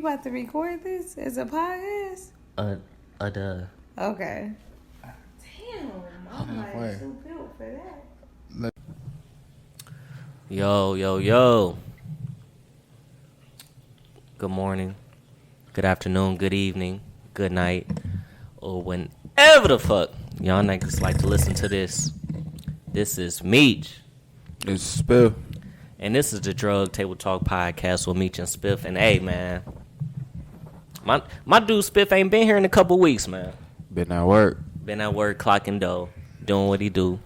You about to record this as a podcast? Duh. Okay. Damn, I'm like too built for that. Yo. Good morning, good afternoon, good evening, good night, or whenever the fuck y'all niggas like to listen to this. This is Meech. It's Spiff. And this is the Drug Table Talk Podcast with Meech and Spiff. And hey, man, my dude Spiff ain't been here in a couple weeks, man. Been at work, clocking dough, doing what he do,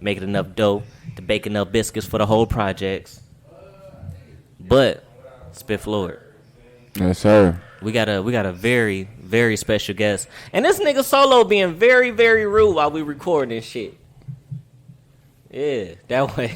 making enough dough to bake enough biscuits for the whole projects. But Spiff Lord. Yes, sir. We got a very, very special guest. And this nigga Solo being very, very rude while we recording this shit. Yeah, that way.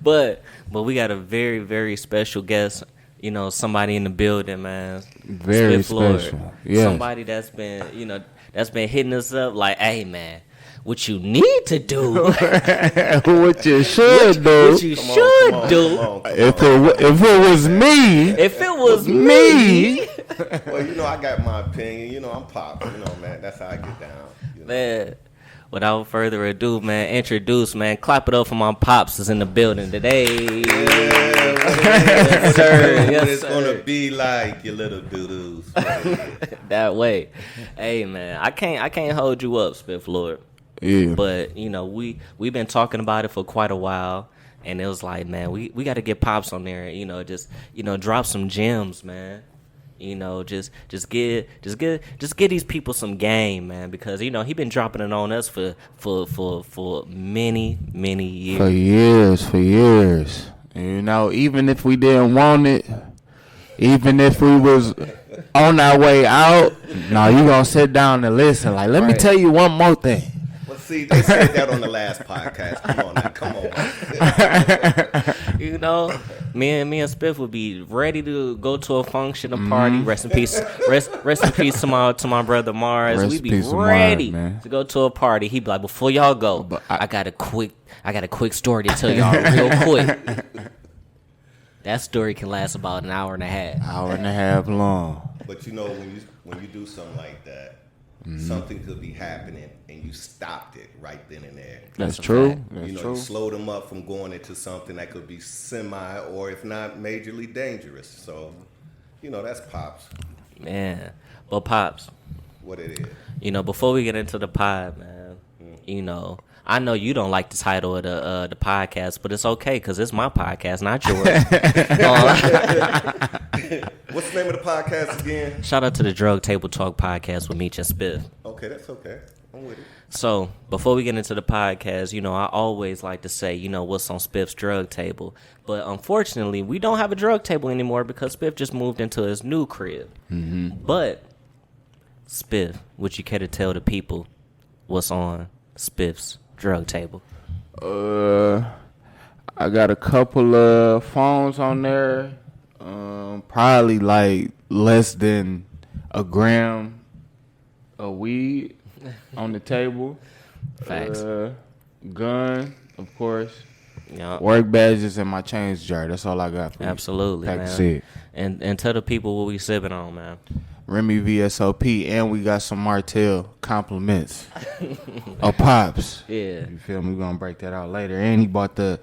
But we got a very, very special guest. You know, somebody in the building, man. Very special. Yes. Somebody that's been hitting us up like, hey, man, what you need to do. What you should do. What you should do. If it was me. If it was me. Well, you know, I got my opinion. You know, I'm Pop. You know, man, that's how I get down. You know? Man, without further ado, man, clap it up for my pops is in the building today. Yes, sir. What it's gonna be like, you little doo-doos. That way. Hey, man, I can't hold you up, Spiff Lord. Yeah. But, you know, we've been talking about it for quite a while, and it was like, man, we got to get Pops on there, you know, drop some gems, man. You know, just give these people some game, man, because, you know, he been dropping it on us for many years. For years. You know, even if we didn't want it, even if we was on our way out, no, you gonna sit down and listen. Like, let me tell you one more thing. Well, see, they said that on the last podcast. Come on. You know, me and Spiff would be ready to go to a function, a party. Rest in peace to my brother Mars. We'd be ready to go to a party. He'd be like, before y'all go, I got a quick story to tell y'all real quick. That story can last about an hour and a half. Hour and a half long. But you know, when you do something like that, something could be happening, and you stopped it right then and there. That's true. You slowed them up from going into something that could be semi, or if not, majorly dangerous. So, you know, that's Pops. Man, well, Pops, what it is. You know, before we get into the pod, man, you know, I know you don't like the title of the podcast, but it's okay because it's my podcast, not yours. What's the name of the podcast again? Shout out to the Drug Table Talk Podcast with Meech and Spiff. Okay, that's okay. I'm with it. So, before we get into the podcast, you know, I always like to say, you know, what's on Spiff's drug table. But unfortunately, we don't have a drug table anymore because Spiff just moved into his new crib. Mm-hmm. But, Spiff, would you care to tell the people what's on Spiff's drug table? I got a couple of phones on there. Probably like less than a gram of weed on the table. Facts. Gun, of course. Yep. Work badges and my change jar. That's all I got for Absolutely, you. Man. And tell the people what we sipping on, man. Remy VSOP, and we got some Martell compliments of Pops. Yeah. You feel me? We're going to break that out later. And he bought the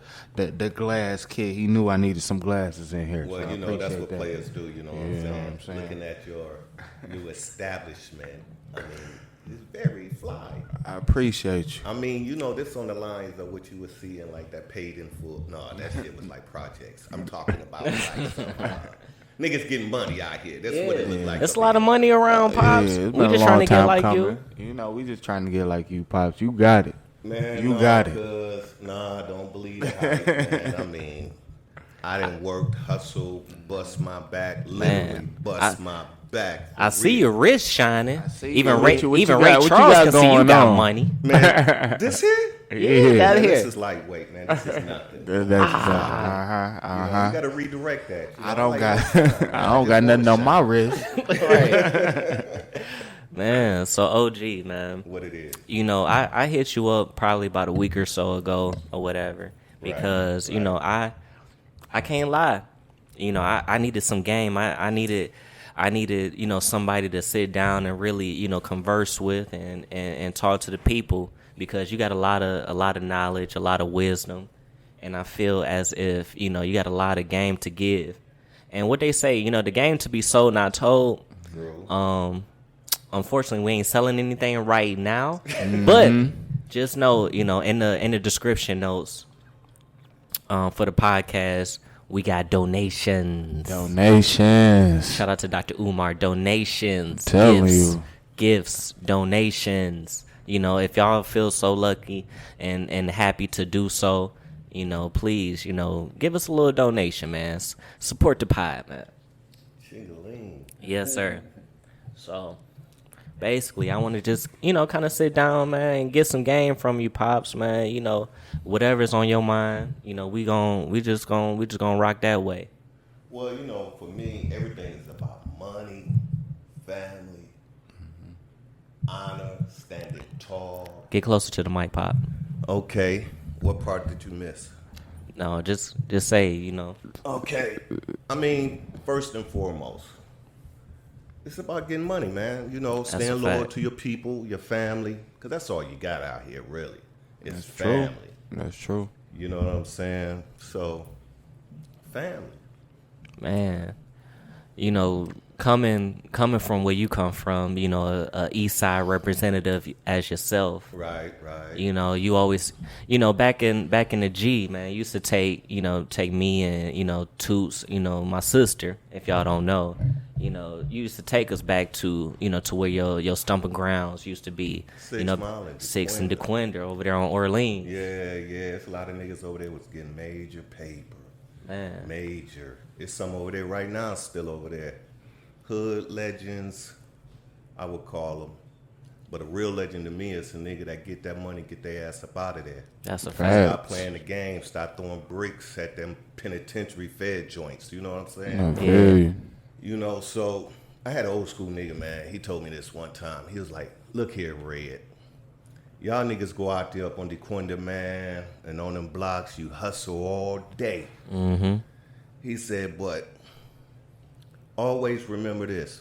glass kit. He knew I needed some glasses in here. Well, so you know, that's what players do, you know what I'm saying? Looking at your new establishment, I mean, it's very fly. I appreciate you. I mean, you know, this on the lines of what you would see in, like, that Paid in Full. No, that shit was like projects. I'm talking about, like, niggas getting money out here. That's what it looks like. There's a lot of money around, Pops. We just trying to get like coming. You know, we just trying to get like you, Pops. You got it. Man, you got it. Nah, don't believe the hype, man. I mean, I done worked, hustle, bust my back, literally bust my back. I see your wrist shining. Even Ray Charles can see you got money. Man, this here? Yeah, this is lightweight, man. This is nothing. That's You got to redirect that. I don't got nothing on my wrist. Man, so OG, man. What it is. You know, I hit you up probably about a week or so ago or whatever because, you know, I can't lie. You know, I needed some game. I needed, you know, somebody to sit down and really, you know, converse with and talk to the people, because you got a lot of knowledge, a lot of wisdom, and I feel as if, you know, you got a lot of game to give. And what they say, you know, the game to be sold, not told. Unfortunately, we ain't selling anything right now, but just know, you know, in the description notes for the podcast, we got donations. Shout out to Dr. Umar. Donations. Gifts. Donations. You know, if y'all feel so lucky and happy to do so, you know, please, you know, give us a little donation, man. Support the pod, man. Ching-a-ling. Yes, sir. So, basically, I want to just, you know, kind of sit down, man, and get some game from you, Pops, man. You know, whatever's on your mind, you know, we just gonna rock that way. Well, you know, for me, everything is about money, family, honor, standing tall. Get closer to the mic, Pop. Okay. What part did you miss? No, just say, you know. Okay. I mean, first and foremost, it's about getting money, man. You know, staying loyal to your people, your family, because that's all you got out here, really. It's family. That's true. You know what I'm saying? So, family. Man, you know, coming from where you come from, you know, a East Side representative as yourself. Right. You know, you always, you know, back in the G, man, you used to take me and, you know, Toots, you know, my sister, if y'all don't know, you know, you used to take us back to, you know, to where your stomping grounds used to be. Six Mile and Six and DeQuinder over there on Orleans. Yeah, it's a lot of niggas over there was getting major paper. Man. Major. It's some over there right now still over there. Hood legends, I would call them. But a real legend to me is a nigga that get that money, get their ass up out of there. That's a fact. Stop playing the game, stop throwing bricks at them penitentiary fed joints. You know what I'm saying? Okay. You know, so I had an old school nigga, man. He told me this one time. He was like, look here, Red. Y'all niggas go out there up on DeQuinder, man, and on them blocks, you hustle all day. Mm-hmm. He said, but always remember this.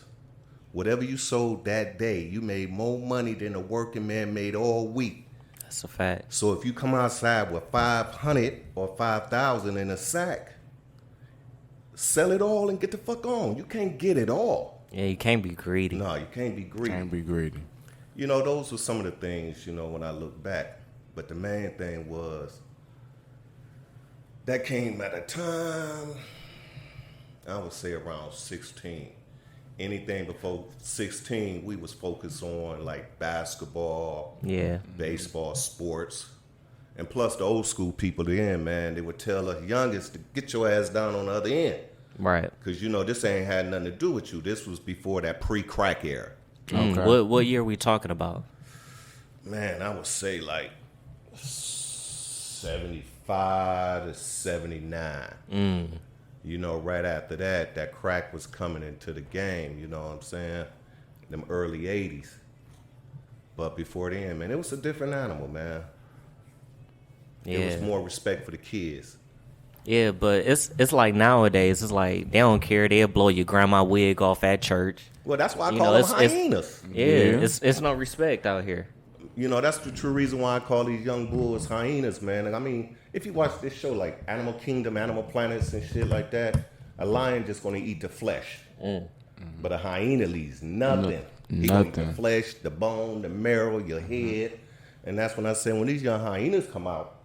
Whatever you sold that day, you made more money than a working man made all week. That's a fact. So if you come outside with 500 or 5,000 in a sack, sell it all and get the fuck on. You can't get it all. Yeah, you can't be greedy. No, you can't be greedy. You know, those were some of the things, you know, when I look back. But the main thing was, that came at a time, I would say around 16. Anything before 16, we was focused on like basketball, baseball, sports. And plus the old school people then, man, they would tell us youngest to get your ass down on the other end. Right. Because, you know, this ain't had nothing to do with you. This was before that pre-crack era. Okay. What year are we talking about? Man, I would say like 75 to 79. You know, right after that, that crack was coming into the game, you know what I'm saying? Them early 80s. But before then, man, it was a different animal, man. Yeah. It was more respect for the kids. Yeah, but it's like nowadays, it's like they don't care. They'll blow your grandma wig off at church. Well, that's why I call them hyenas. It's no respect out here. You know, that's the true reason why I call these young bulls hyenas, man. I mean, if you watch this show like Animal Kingdom, Animal Planets and shit like that, a lion just gonna eat the flesh. But a hyena leaves nothing. He gonna eat the flesh, the bone, the marrow, your head. And that's when I say, when these young hyenas come out,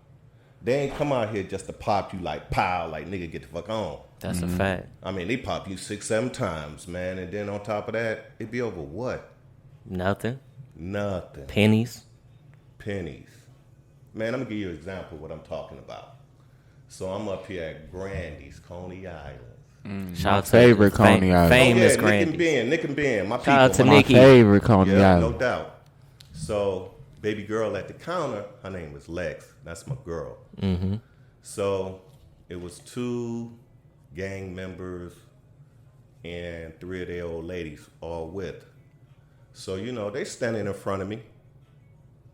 they ain't come out here just to pop you like pow, like nigga get the fuck on. That's a fact. I mean, they pop you 6-7 times, man. And then on top of that, it be over what? Nothing. Pennies. Man, I'm going to give you an example of what I'm talking about. So I'm up here at Grandy's, Coney Island. Shout out to favorite Coney Island. Famous Grandy's. Nick and Ben, my people. Shout out to My Nikki. favorite Coney Island. No doubt. So baby girl at the counter, her name was Lex. That's my girl. Mm-hmm. So it was 2 gang members and 3 of their old ladies all with. So, you know, they standing in front of me.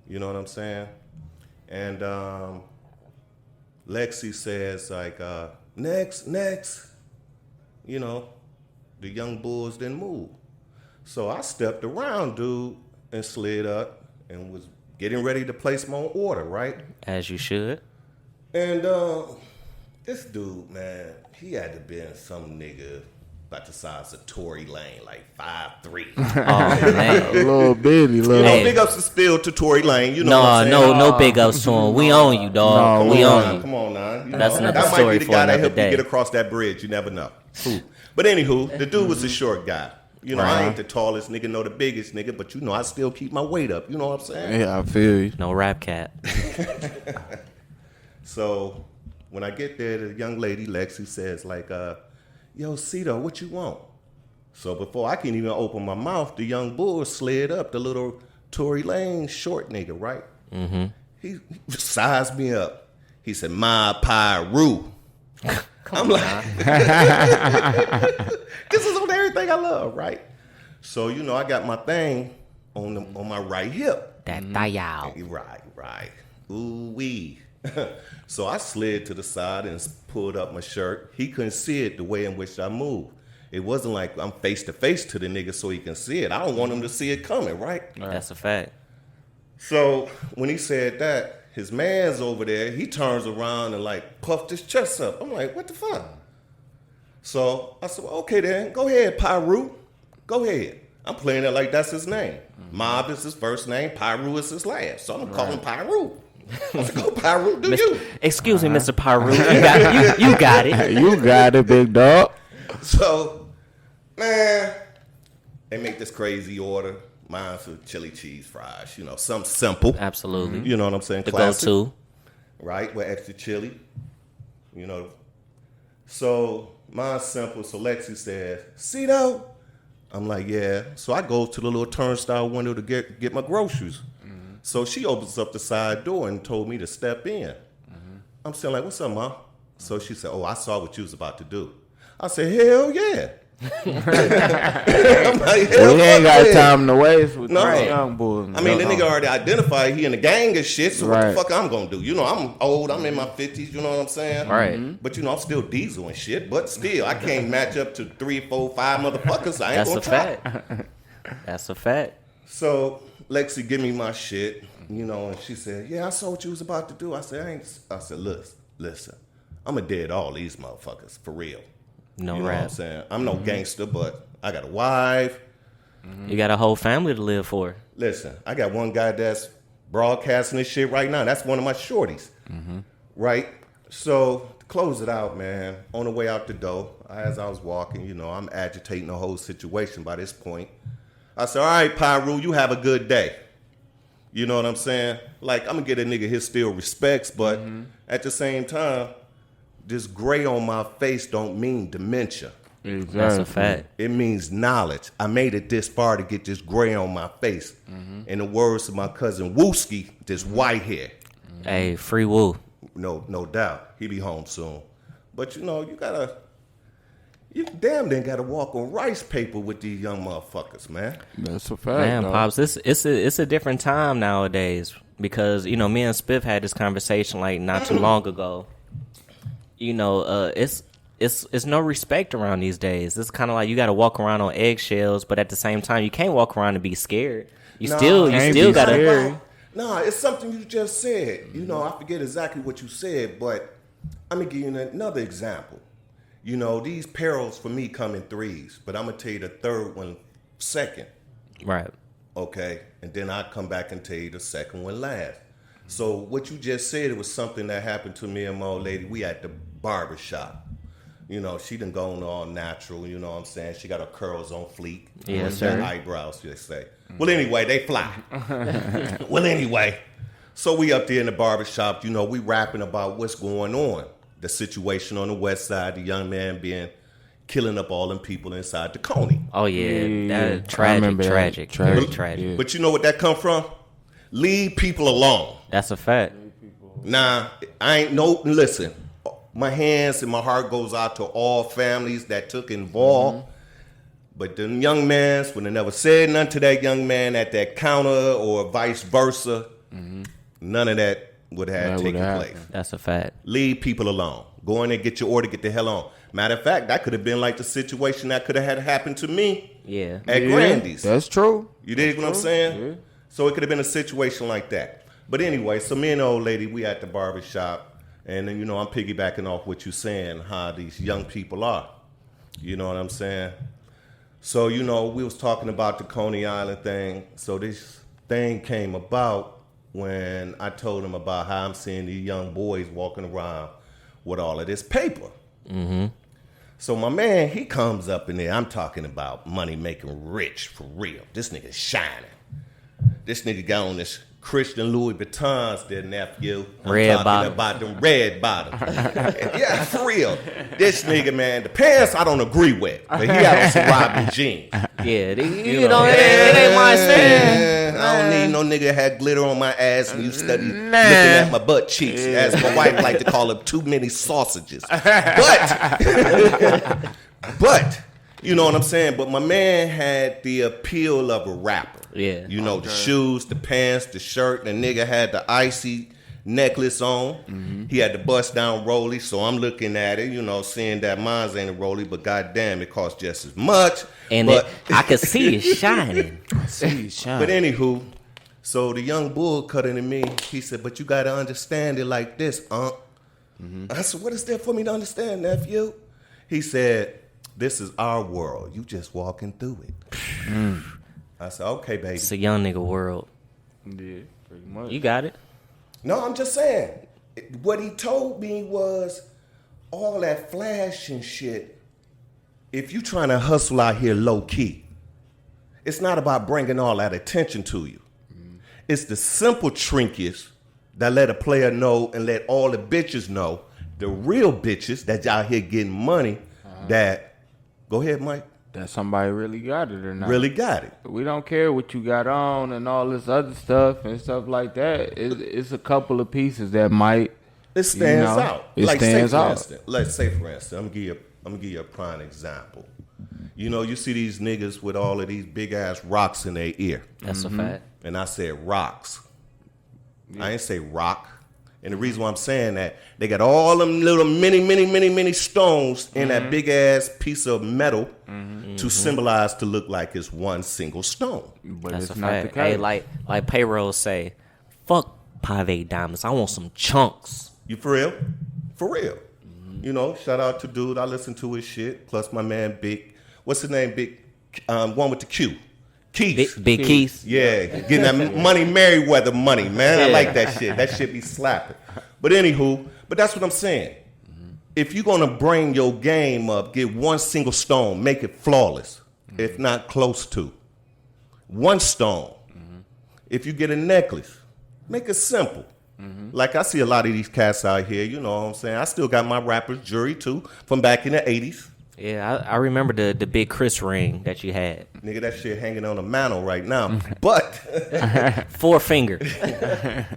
You know what I'm saying? And Lexi says, like, next. you know, the young bulls didn't move. So I stepped around, dude, and slid up and was getting ready to place my order, right? As you should. And this dude, man, he had to been some nigga about the size of Tory Lane, like 5'3". Oh, man. A little bitty, little. You know, Hey. big ups to still to Tory Lane. You know what I'm saying? No big ups to him. We own you, dog. No, we own Now, you. come on now. You That's know, another that might story be the for guy that another helped day. you get across that bridge. You never know. But anywho, the dude was a short guy. You know, I ain't the tallest nigga, nor the biggest nigga, but you know, I still keep my weight up. You know what I'm saying? Yeah, I feel you. No rap cat. So when I get there, the young lady, Lexi, says like, yo, Cito, what you want? So before I can even open my mouth, the young bull slid up, the little Tory Lane short nigga, right? Mm-hmm. He sized me up. He said, my Pyru. I'm like, this is on everything I love, right? So, you know, I got my thing on my right hip. That thayao. Right. Ooh-wee. So I slid to the side and pulled up my shirt. He couldn't see it the way in which I moved. It wasn't like I'm face to face to the nigga so he can see it. I don't want him to see it coming, right? That's a fact. So when he said that, his man's over there, he turns around and like puffed his chest up. I'm like, what the fuck? So I said, well, okay then, go ahead, Pyru. Go ahead. I'm playing it like that's his name. Mob is his first name, Pyru is his last. So I'm gonna call him Pyru. I said, go Pyru, do you? Excuse me, Mr. Pyru. You got it. You got it, big dog. So, man, they make this crazy order. Mine's with chili cheese fries, you know, something simple. Absolutely. You know what I'm saying? The Classic, go-to. right? With extra chili, you know. So mine's simple. So Lexi says, Cito? I'm like, yeah. So I go to the little turnstile window to get my groceries. So she opens up the side door and told me to step in. I'm saying like, what's up, Mom? So she said, oh, I saw what you was about to do. I said, hell yeah. I'm like, hell We ain't got yeah. time to waste with No. these young bulls. I mean, the nigga already identified he in the gang and shit, so what Right. the fuck I'm gonna do? You know, I'm old, I'm in my 50s, you know what I'm saying? Right. But you know, I'm still diesel and shit, but still, I can't match up to 3, 4, 5 motherfuckers. I ain't That's gonna a try. fact. That's a fact. So Lexi give me my shit, you know, and she said, yeah, I saw what you was about to do. I said, listen, I'm a dead all these motherfuckers, for real. No You know what I'm rap. saying? I'm no gangster, but I got a wife. You got a whole family to live for. Listen, I got one guy that's broadcasting this shit right now. That's one of my shorties, right? So to close it out, man, on the way out the door, as I was walking, you know, I'm agitating the whole situation by this point. I said, all right, Pyru, you have a good day. You know what I'm saying? Like, I'm going to get a nigga his still respects, but at the same time, this gray on my face don't mean dementia. Exactly. That's a fact. It means knowledge. I made it this far to get this gray on my face. In the words of my cousin Wooski, this white hair. Hey, free woo. No doubt. He be home soon. But you know, you damn then gotta walk on rice paper with these young motherfuckers, man. That's a fact. Man, dog. Pops, it's a different time nowadays because, you know, me and Spiff had this conversation like not too long ago. You know, it's no respect around these days. It's kind of like you got to walk around on eggshells, but at the same time, you can't walk around and be scared. You still got to. Nah, it's something you just said. You know, I forget exactly what you said, but I'm gonna give you another example. You know, these perils for me come in threes, but I'm gonna tell you the third one second. Right. Okay, and then I come back and tell you the second one last. So what you just said, it was something that happened to me and my old lady. We at the barber shop. You know, she done gone all natural, you know what I'm saying? She got her curls on fleek. Yes, Her sir. eyebrows, they say. Well, anyway, they fly. Well, anyway, so we up there in the barber shop, you know, we rapping about what's going on. The situation on the west side, the young man being killing up all them people inside the Coney. Oh yeah, Yeah. that I remember that. tragic. Tragic. Yeah. But you know what that come from? Leave people alone. That's a fact. Nah, listen, my hands and my heart goes out to all families that took involved. But them young mans, when they never said nothing to that young man at that counter or vice versa, none of that would have taken place. That's a fact. Leave people alone. Go in there, get your order, get the hell on. Matter of fact, that could have been like the situation that could have had happened to me at Yeah, Grandy's. That's true. You dig what I'm saying? Yeah. So it could have been a situation like that. But anyway, so me and the old lady, we at the barber shop, and then, I'm piggybacking off what you're saying, how these young people are. You know what I'm saying? So, we was talking about the Coney Island thing. So this thing came about when I told him about how I'm seeing these young boys walking around with all of this paper. Mm-hmm. So my man, he comes up in there. I'm talking about money making rich for real. This nigga shining. This nigga got on this Christian Louis Vuittons there, nephew. I'm talking about them red bottoms. Yeah, for real. This nigga, man, the pants I don't agree with, but he had on some Robin jeans. Yeah, it ain't my saying. I don't need no nigga that had glitter on my ass and you study looking at my butt cheeks, as my wife like to call them, too many sausages. But, you know what I'm saying? But my man had the appeal of a rapper. Yeah. The shoes, the pants, the shirt. The nigga had the icy necklace on. Mm-hmm. He had the bust down rollie. So I'm looking at it, seeing that mine ain't a rollie, but goddamn, it costs just as much. And I could see it shining. But anywho, so the young bull cutting to me, he said, but you got to understand it like this, Mm-hmm. I said, what is there for me to understand, nephew? He said, this is our world. You just walking through it. I said, okay, baby. It's a young nigga world. Yeah, pretty much. You got it. No, I'm just saying. What he told me was all that flash and shit. If you trying to hustle out here low key, it's not about bringing all that attention to you. Mm-hmm. It's the simple trinkets that let a player know and let all the bitches know, the real bitches that out here getting money that, go ahead, Mike. That somebody really got it or not. Really got it. We don't care what you got on and all this other stuff and stuff like that. It's a couple of pieces that might. It stands out. It stands out. Let's say, for instance, I'm gonna give you a prime example. You see these niggas with all of these big ass rocks in their ear. That's a fact. And I said rocks. Yeah. I ain't say rock. And the reason why I'm saying that, they got all them little many stones in that big ass piece of metal to symbolize to look like it's one single stone. But That's it's a not fact. the case. Hey, like payroll say, fuck Pave Diamonds. I want some chunks. You for real? For real. Shout out to dude. I listen to his shit. Plus my man Big. What's his name? Big. One with the Q. Keith. Big Keith. Yeah, getting that money Merriweather money, man. I like that shit. That shit be slapping. But anywho, that's what I'm saying. If you're gonna bring your game up, get one single stone, make it flawless, if not close to. One stone. If you get a necklace, make it simple. Like I see a lot of these cats out here, you know what I'm saying? I still got my rapper's jury too from back in the 80s. Yeah, I remember the big Chris ring that you had. Nigga, that shit hanging on a mantle right now. But 4 finger.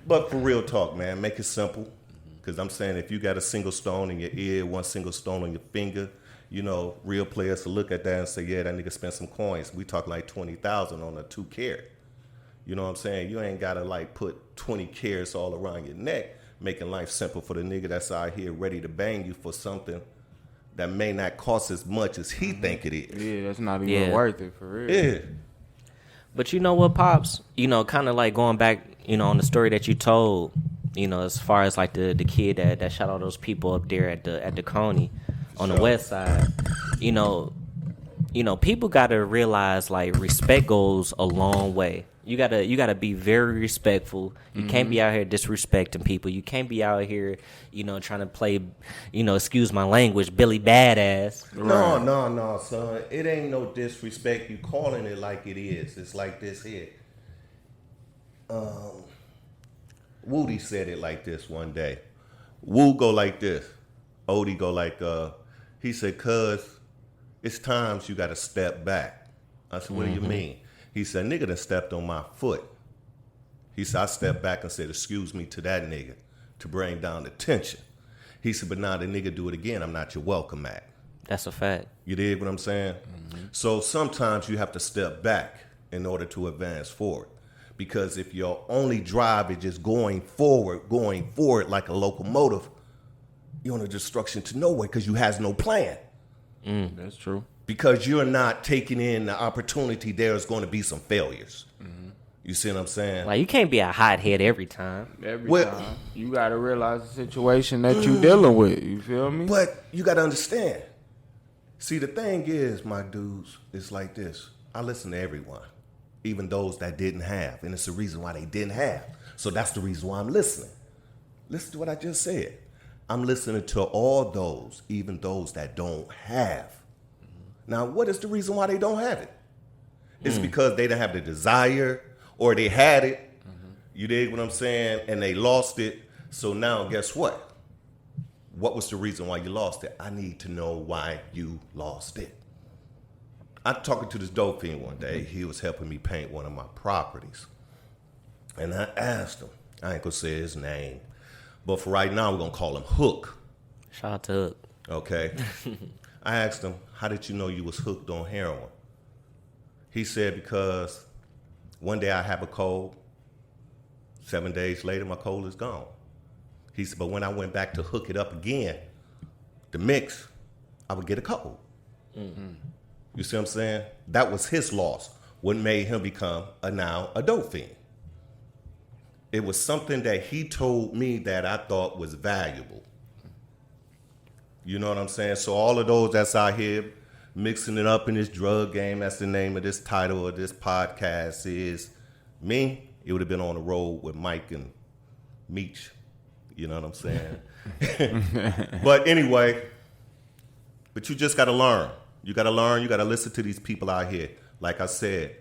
But for real talk, man, make it simple. Because I'm saying if you got a single stone in your ear, one single stone on your finger, real players will look at that and say, yeah, that nigga spent some coins. We talk like 20,000 on a 2 carat. You know what I'm saying? You ain't got to like put 20 carats all around your neck, making life simple for the nigga that's out here ready to bang you for something that may not cost as much as he think it is. Yeah, that's not even worth it, for real. Yeah. But you know what, Pops? Kind of like going back, on the story that you told, as far as like the kid that shot all those people up there at the Coney on the west side. People got to realize like respect goes a long way. You gotta be very respectful. You can't be out here disrespecting people. You can't be out here, trying to play, excuse my language, Billy Badass. Right. No, son. It ain't no disrespect. You calling it like it is. It's like this here. Woody said it like this one day. Woo go like this. Odie go like, he said, cuz it's times you gotta step back. I said, what do you mean? He said, nigga done stepped on my foot. He said, I stepped back and said, excuse me to that nigga to bring down the tension. He said, but now the nigga do it again, I'm not your welcome at. That's a fact. You dig what I'm saying? So sometimes you have to step back in order to advance forward. Because if your only drive is just going forward like a locomotive, you're on a destruction to nowhere because you has no plan. That's true. Because you're not taking in the opportunity there's going to be some failures. You see what I'm saying? Like, you can't be a hothead every time. Every time. You got to realize the situation that you're dealing with. You feel me? But you got to understand. See, the thing is, my dudes, it's like this. I listen to everyone, even those that didn't have. And it's the reason why they didn't have. So that's the reason why I'm listening. Listen to what I just said. I'm listening to all those, even those that don't have. Now, what is the reason why they don't have it? It's because they didn't have the desire, or they had it. You dig what I'm saying? And they lost it. So now, guess what? What was the reason why you lost it? I need to know why you lost it. I was talking to this dope fiend one day. He was helping me paint one of my properties. And I asked him, I ain't gonna say his name, but for right now, we're gonna call him Hook. Shout out to Hook. Okay. I asked him, how did you know you was hooked on heroin? He said, because one day I have a cold. 7 days later, my cold is gone. He said, but when I went back to hook it up again, the mix, I would get a cold. You see what I'm saying? That was his loss. What made him become a dope fiend. It was something that he told me that I thought was valuable. You know what I'm saying? So all of those that's out here mixing it up in this drug game, that's the name of this title of this podcast, is me. It would have been on the road with Mike and Meech. You know what I'm saying? But anyway, but you just got to learn. You got to learn. You got to listen to these people out here. Like I said,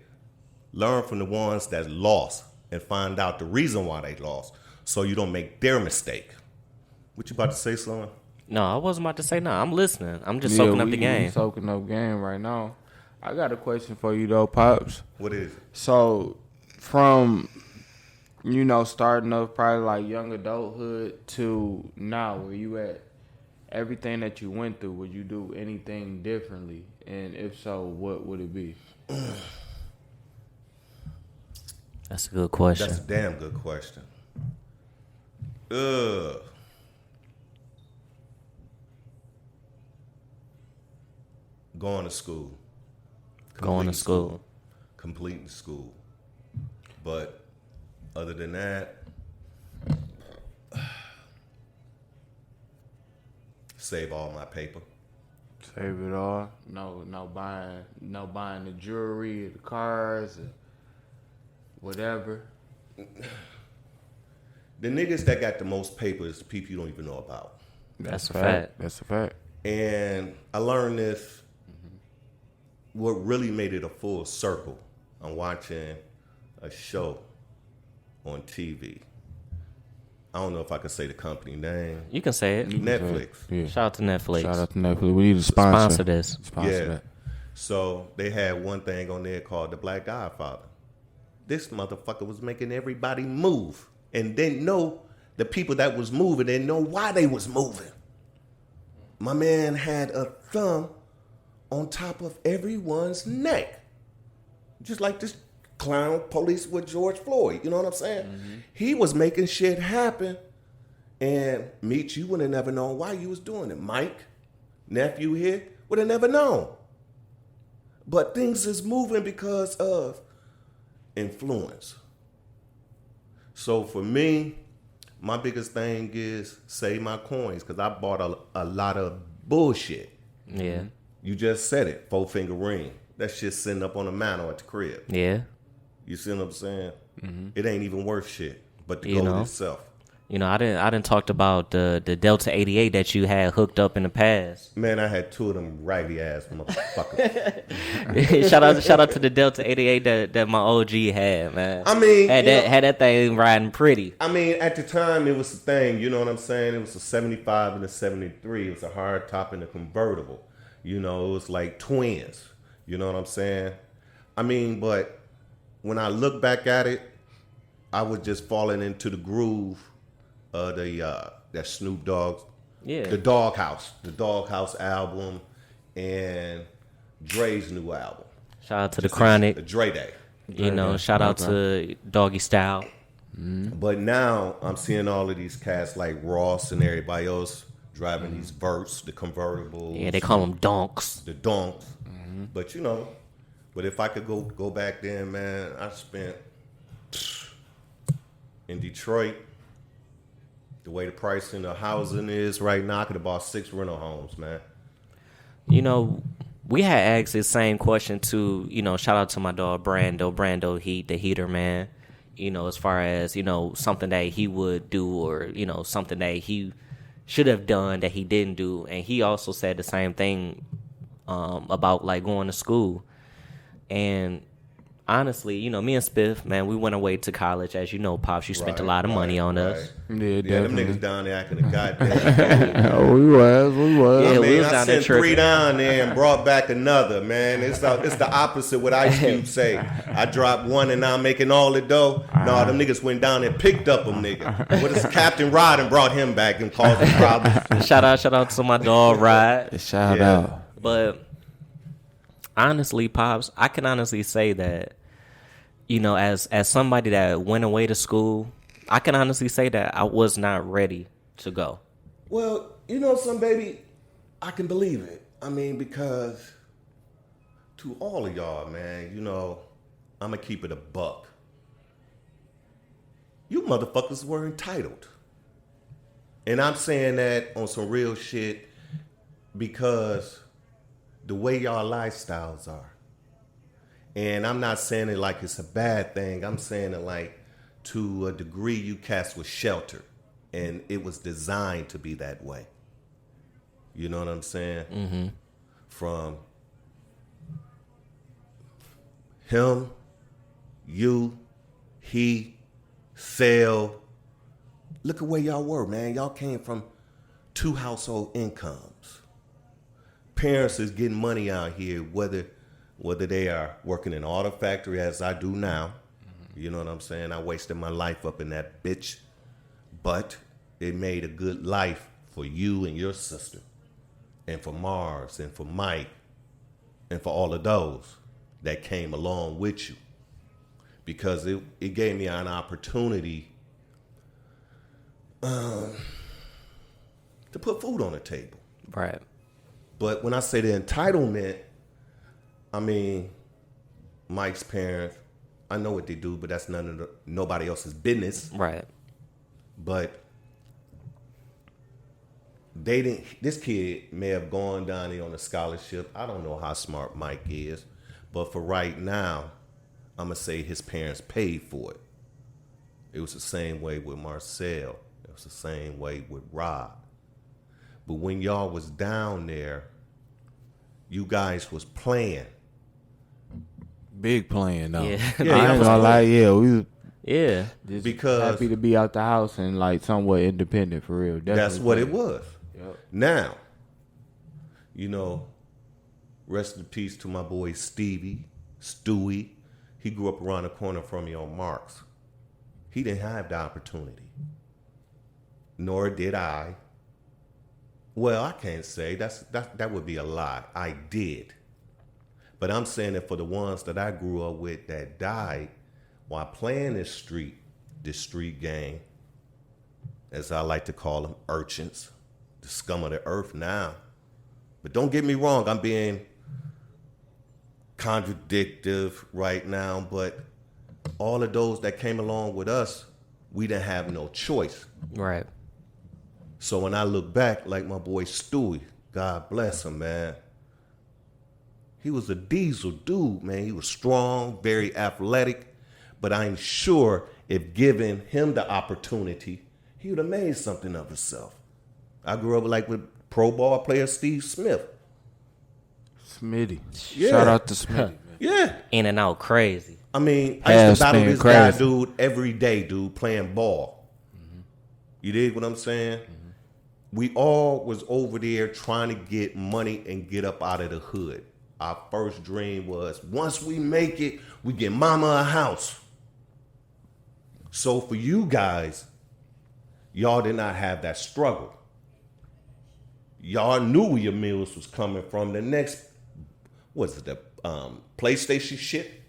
learn from the ones that lost and find out the reason why they lost so you don't make their mistake. What you about to say, son? No, I wasn't about to say no. I'm listening. I'm just soaking up the game. We soaking up game right now. I got a question for you, though, Pops. What is it? So, from, starting up probably like young adulthood to now, where you at, everything that you went through, would you do anything differently? And if so, what would it be? That's a good question. That's a damn good question. Going to school. Completing school. But other than that, save all my paper. Save it all. No buying the jewelry, the cars, or whatever. The niggas that got the most paper is the people you don't even know about. That's a fact. That's a fact. And I learned this. What really made it a full circle, I'm watching a show on TV. I don't know if I can say the company name. You can say it. Netflix. Yeah. Shout out to Netflix. Shout out to Netflix. We need to sponsor this. Sponsor that. So they had one thing on there called The Black Godfather. This motherfucker was making everybody move and didn't know the people that was moving, didn't know why they was moving. My man had a thumb on top of everyone's neck. Just like this clown police with George Floyd. You know what I'm saying? Mm-hmm. He was making shit happen. And Meech, you would have never known why you was doing it. Mike, nephew here, would have never known. But things is moving because of influence. So for me, my biggest thing is save my coins, because I bought a lot of bullshit. Yeah. You just said it, 4-finger ring. That shit sitting up on the mantle at the crib. Yeah. You see what I'm saying? Mm-hmm. It ain't even worth shit, but the You gold know? itself. I didn't talked about the Delta 88 that you had hooked up in the past. Man, I had 2 of them raggedy ass motherfuckers. shout out to the Delta 88 that my OG had, man. I mean, had that thing riding pretty. I mean, at the time it was a thing, you know what I'm saying? It was a 75 and a 73. It was a hard top and a convertible. It was like twins. You know what I'm saying? I mean, but when I look back at it, I was just falling into the groove of that Snoop Dogg, the Doghouse album, and Dre's new album. Shout out to the Chronic, the Dre Day. Shout out to Doggy Style. Mm-hmm. But now I'm seeing all of these cats like Ross and everybody else driving these Verts, the convertibles. Yeah, they call them donks. The donks. But but if I could go back then, man, I spent in Detroit. The way the pricing of housing is right now, I could have bought 6 rental homes, man. We had asked this same question to, shout out to my dog Brando Heat, the heater, man. As far as, something that he would do or, something that he should have done that he didn't do. And he also said the same thing about, like, going to school. And honestly, me and Spiff, man, we went away to college. As you know, Pops, you spent a lot of money on us. Yeah, them niggas down there acting a goddamn. Oh, we was. Yeah, we was I down there sent 3 tripping. down there and brought back another, man. It's the opposite what Ice Cube say. I dropped 1 and now I'm making all the dough. No, them niggas went down and picked up them nigga. What is Captain Rod and brought him back and caused him problems. Shout out to my dog Rod. Shout out. But honestly, Pops, I can honestly say that, as somebody that went away to school, I can honestly say that I was not ready to go. Well, some baby, I can believe it. I mean, because to all of y'all, man, I'm going to keep it a buck. You motherfuckers were entitled. And I'm saying that on some real shit because the way y'all lifestyles are. And I'm not saying it like it's a bad thing. I'm saying it like to a degree you cats was sheltered. And it was designed to be that way. You know what I'm saying? Mm-hmm. From him, you, he, Sale. Look at where y'all were, man. Y'all came from 2 household incomes. Parents is getting money out here, whether they are working in an auto factory as I do now. You know what I'm saying? I wasted my life up in that bitch. But it made a good life for you and your sister. And for Mars and for Mike. And for all of those that came along with you. Because it gave me an opportunity to put food on the table. Right. But when I say the entitlement, I mean, Mike's parents, I know what they do, but that's nobody else's business. Right. But this kid may have gone down there on a scholarship. I don't know how smart Mike is. But for right now, I'm going to say his parents paid for it. It was the same way with Marcel. It was the same way with Rod. But when y'all was down there, you guys was playing. Big playing, though. Yeah. I ain't gonna lie, we was just because happy to be out the house and like somewhat independent for real. That's what it was. Yep. Now, rest in peace to my boy Stevie, Stewie. He grew up around the corner from me on Marks. He didn't have the opportunity. Nor did I. Well, I can't say. That would be a lie. I did. But I'm saying that for the ones that I grew up with that died while playing this street game, as I like to call them, urchins, the scum of the earth now. But don't get me wrong, I'm being contradictive right now, but all of those that came along with us, we didn't have no choice. Right. So when I look back, like my boy Stewie, God bless him, man. He was a diesel dude, man. He was strong, very athletic, but I'm sure if given him the opportunity, he would have made something of himself. I grew up like with pro ball player Steve Smith. Smitty. Yeah. Shout out to Smitty. Yeah. In and out crazy. I mean, I used to battle this guy, crazy. dude, every day, dude, playing ball. Mm-hmm. You dig what I'm saying? Mm-hmm. We all was over there trying to get money and get up out of the hood. Our first dream was, once we make it, we get mama a house. So for you guys, y'all did not have that struggle. Y'all knew where your meals was coming from. The next, what's it, the PlayStation shit?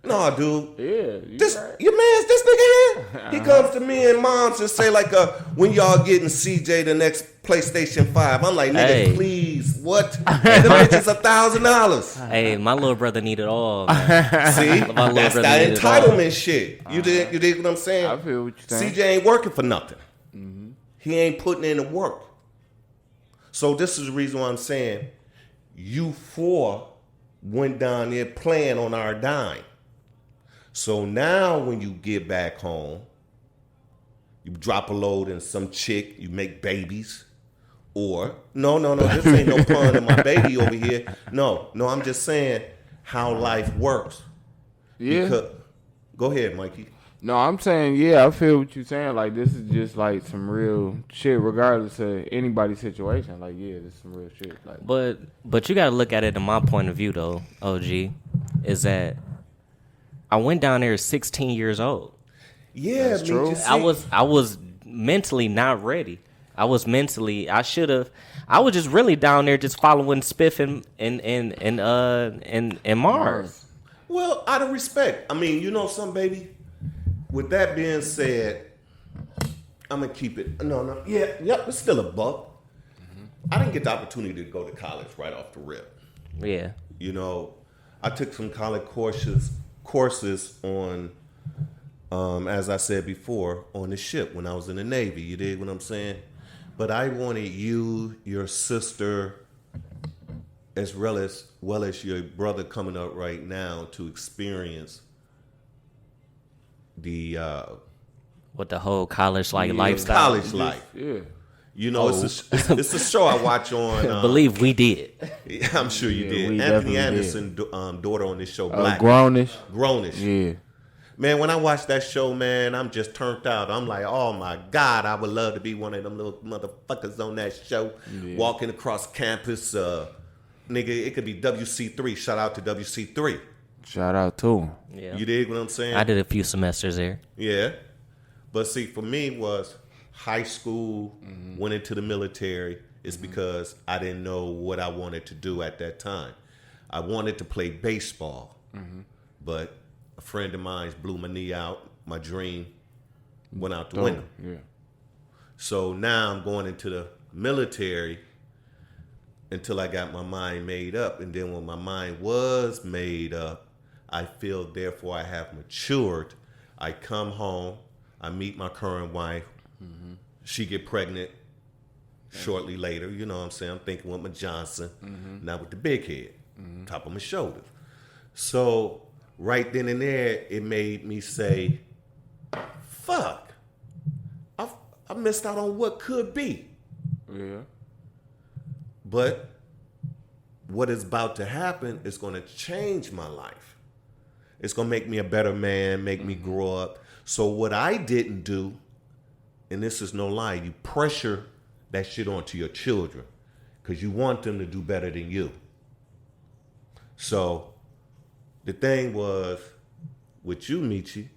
No, dude. Yeah, This right. your man's this nigga here. He comes to me and moms and say like, when y'all getting CJ the next PlayStation 5? I'm like, nigga, Hey. please, what? And the bitch is $1,000. Hey, my little brother need it all, man. See, My little that's brother that need it all. entitlement shit. You dig what I'm saying? I feel what you're saying. CJ ain't working for nothing. He ain't putting in the work. So this is the reason why I'm saying you four went down there playing on our dime. So now when you get back home, you drop a load in some chick, you make babies. Or, no, this ain't no pun in my baby over here. No, I'm just saying how life works. Yeah. Go ahead, Mikey. No, I'm saying, yeah, I feel what you're saying. Like, this is just, like, some real shit, regardless of anybody's situation. Like, yeah, this is some real shit. Like, But you gotta look at it in my point of view though, OG, is that I went down there at 16 years old. Yeah, That's true. I was mentally not ready. I was just really down there just following Spiff and Mars. Well, out of respect. I mean, you know something, baby? With that being said, I'm going to keep it. No. Yeah, yep, it's still a buck. I didn't get the opportunity to go to college right off the rip. Yeah. You know, I took some college courses on, as I said before, on the ship when I was in the Navy. You dig what I'm saying? But I wanted you, your sister, as well as your brother coming up right now to experience the With the whole college lifestyle. college life. yeah. You know, it's a show I watch on. Believe we did. I'm sure you Yeah, did. we Anthony definitely Anderson, daughter on this show, Black. Grownish. Grownish. Yeah. Man, when I watch that show, man, I'm just turned out. I'm like, oh my God, I would love to be one of them little motherfuckers on that show, walking across campus. Nigga, it could be WC3. Shout out to WC3. Shout out to him. Yeah. You dig what I'm saying? I did a few semesters there. Yeah. But see, for me was high school, went into the military. It's because I didn't know what I wanted to do at that time. I wanted to play baseball, but a friend of mine blew my knee out. My dream went out the window. Yeah. So now I'm going into the military until I got my mind made up. And then when my mind was made up, I feel therefore I have matured. I come home, I meet my current wife. She get pregnant shortly later. You know what I'm saying? I'm thinking with my Johnson, not with the big head, top of my shoulders. So right then and there, it made me say, fuck, I missed out on what could be. Yeah. But what is about to happen is going to change my life. It's going to make me a better man, make me grow up. So what I didn't do, and this is no lie, you pressure that shit onto your children because you want them to do better than you. So the thing was, with you, Meechy,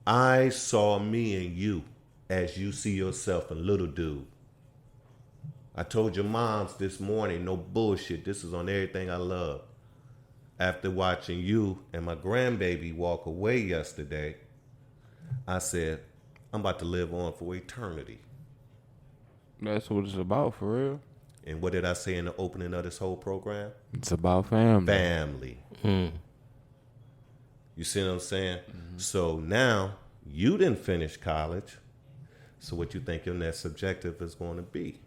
I saw me and you as you see yourself in little dude. I told your moms this morning, no bullshit, this is on everything I love. After watching you and my grandbaby walk away yesterday, I said, I'm about to live on for eternity. That's what it's about, for real. And what did I say in the opening of this whole program? It's about family. Family. You see what I'm saying? So now you didn't finish college. So what you think your next objective is going to be?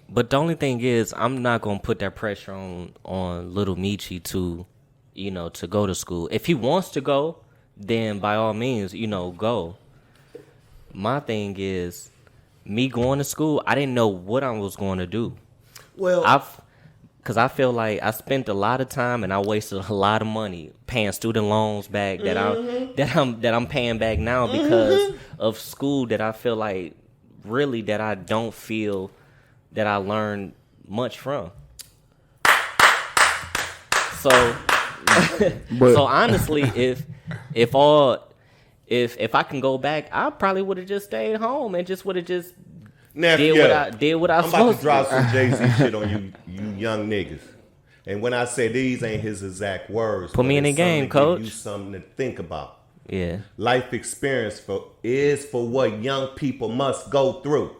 But the only thing is, I'm not gonna put that pressure on little Meechy to, to go to school. If he wants to go, then by all means, go. My thing is, me going to school, I didn't know what I was going to do. Well, because I feel like I spent a lot of time and I wasted a lot of money paying student loans back that I'm paying back now because of school that I feel like really that I don't feel that I learned much from. So, so honestly, if I can go back, I probably would have just stayed home and just would have just did what I was I'm about supposed to drop to. some Jay-Z shit on you young niggas. And when I say these ain't his exact words, Put me in the it's something game, to coach. give you something to think about. Yeah. Life experience is for what young people must go through.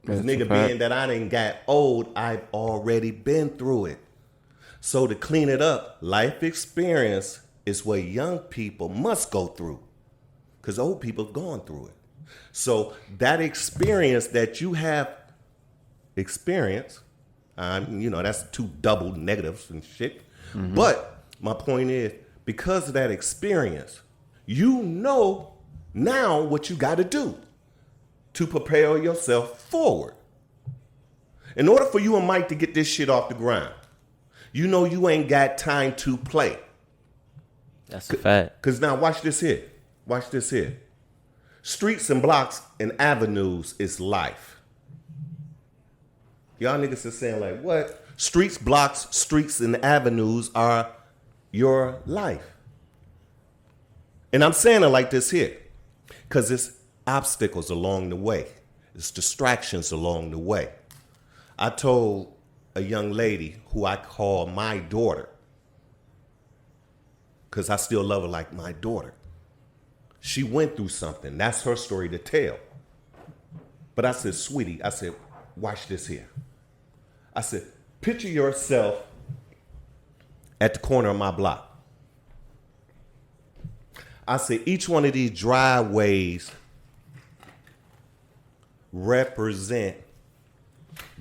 Because nigga, being that I didn't got old, I've already been through it. So to clean it up, life experience is what young people must go through. Because old people have gone through it. So that experience that you have experienced, that's two double negatives and shit. Mm-hmm. But my point is, because of that experience, you know now what you got to do to prepare yourself forward. In order for you and Mike to get this shit off the ground, you know you ain't got time to play. That's a fact. Because now watch this here. Watch this here. Streets and blocks and avenues is life. Y'all niggas are saying like, what? Streets, blocks, streets, and avenues are your life. And I'm saying it like this here. Because it's obstacles along the way. It's distractions along the way. I told a young lady who I call my daughter, because I still love her like my daughter. She went through something. That's her story to tell. But I said, sweetie, I said, watch this here. I said, picture yourself at the corner of my block. I said, each one of these driveways represent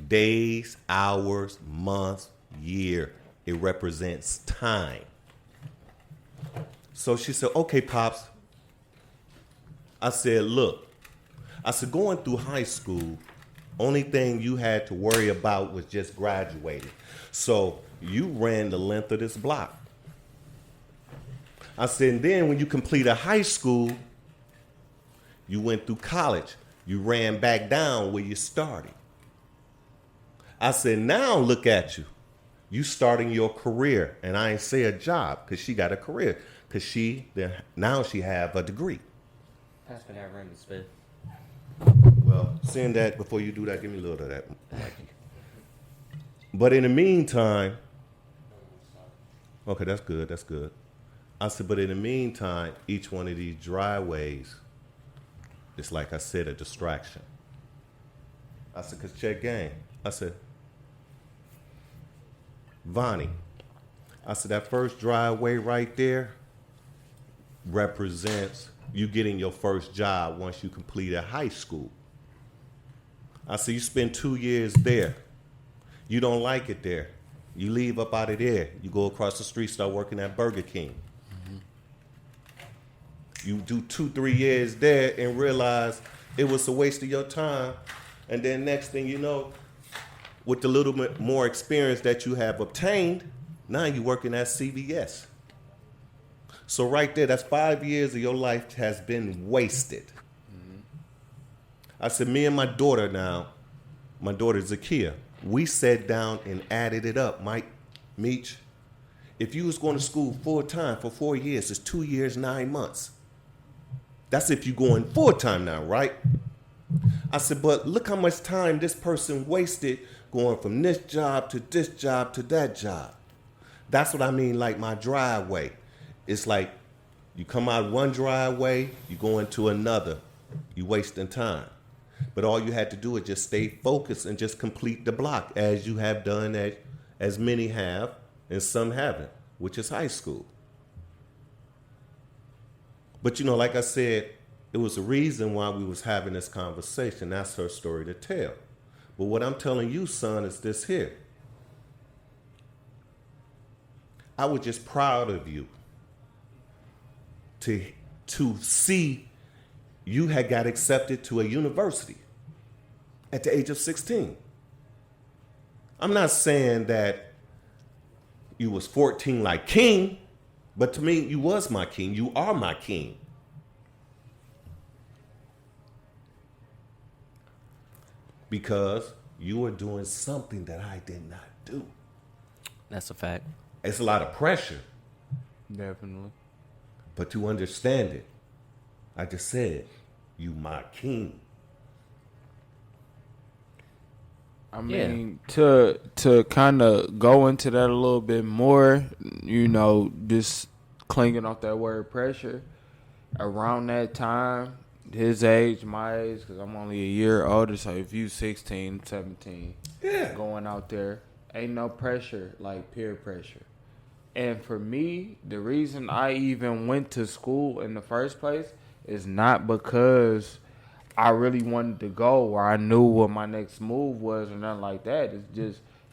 days, hours, months, year. It represents time. So she said, okay, Pops. I said, look, I said, going through high school, only thing you had to worry about was just graduating. So you ran the length of this block. I said, and then when you completed high school, you went through college. You ran back down where you started. I said, now look at you. You starting your career. And I ain't say a job because she got a career. Because now she have a degree. Pass me that ring, Spiff. Well, saying that, before you do that, give me a little of that, Mikey. But in the meantime, okay, that's good, that's good. I said, but in the meantime, each one of these driveways is, like I said, a distraction. I said, because check game. I said, Vonnie, I said, that first driveway right there represents you getting your first job once you completed high school. I said, you spend 2 years there. You don't like it there. You leave up out of there. You go across the street, start working at Burger King. Mm-hmm. You do 2-3 years there and realize it was a waste of your time. And then next thing you know, with the little bit more experience that you have obtained, now you're working at CVS. So right there, that's 5 years of your life has been wasted. Mm-hmm. I said, me and my daughter now, my daughter Zakia, we sat down and added it up. Mike, Meech, if you was going to school full time for 4 years, it's 2 years, 9 months. That's if you're going full time now, right? I said, but look how much time this person wasted going from this job to this job to that job. That's what I mean, like my driveway. It's like you come out one driveway, you go into another. You wasting time. But all you had to do is just stay focused and just complete the block as you have done, as many have, and some haven't, which is high school. But like I said, it was a reason why we was having this conversation. That's her story to tell. But what I'm telling you, son, is this here. I was just proud of you to see you had got accepted to a university at the age of 16. I'm not saying that you was 14 like king, but to me, you was my king. You are my king. Because you were doing something that I did not do. That's a fact. It's a lot of pressure. Definitely. But to understand it, I just said, you my king. I mean, to kind of go into that a little bit more, just clinging off that word pressure. Around that time, his age, my age, because I'm only a year older, so if you 16, 17, going out there, ain't no pressure like peer pressure. And for me, the reason I even went to school in the first place is not because I really wanted to go or I knew what my next move was or nothing like that.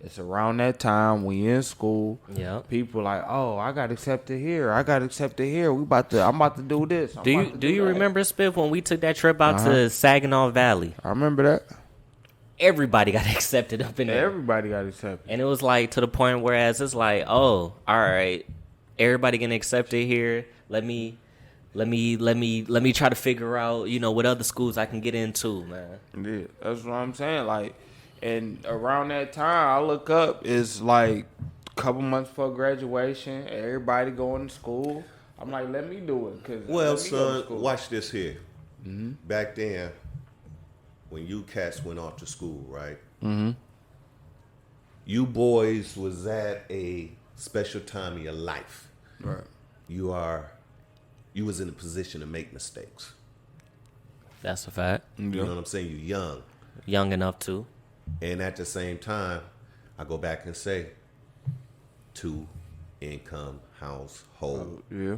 It's around that time we in school. Yeah. People like, oh, I got accepted here. I'm about to do this. Do you remember, Spiff, when we took that trip out to Saginaw Valley? I remember that. Everybody got accepted up in there. Everybody got accepted. And it was like to the point whereas it's like, oh, all right, everybody getting accepted here. Let me try to figure out, what other schools I can get into, man. Yeah, that's what I'm saying. Like, and around that time, I look up, it's like a couple months before graduation, everybody going to school. I'm like, let me do it. Well, son, watch this here. Mm-hmm. Back then, when you cats went off to school, right? Mm-hmm. You boys was at a special time of your life. Right. You was in a position to make mistakes. That's a fact. You know what I'm saying? You're young. Young enough to. And at the same time, I go back and say, 2-income household. Yeah.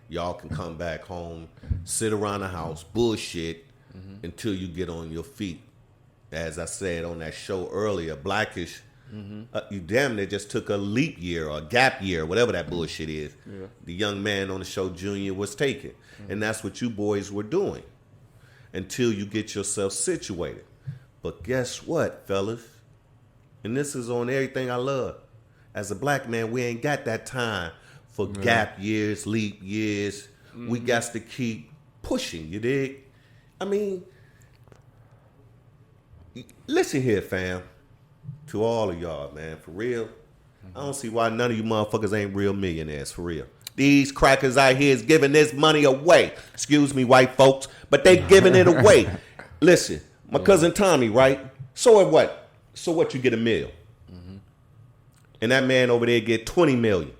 Y'all can come back home, sit around the house, bullshit, until you get on your feet. As I said on that show earlier, Blackish, you damn near just took a leap year or a gap year, whatever that bullshit is. Yeah. The young man on the show, Junior, was taking. And that's what you boys were doing until you get yourself situated. But guess what, fellas? And this is on everything I love. As a black man, we ain't got that time for gap years, leap years. We got to keep pushing, you dig? I mean, listen here, fam. To all of y'all, man, for real. I don't see why none of you motherfuckers ain't real millionaires, for real. These crackers out here is giving this money away. Excuse me, white folks, but they giving it away. Listen, my cousin Tommy, right? So what? So what? You get $1 million. And that man over there get 20 million.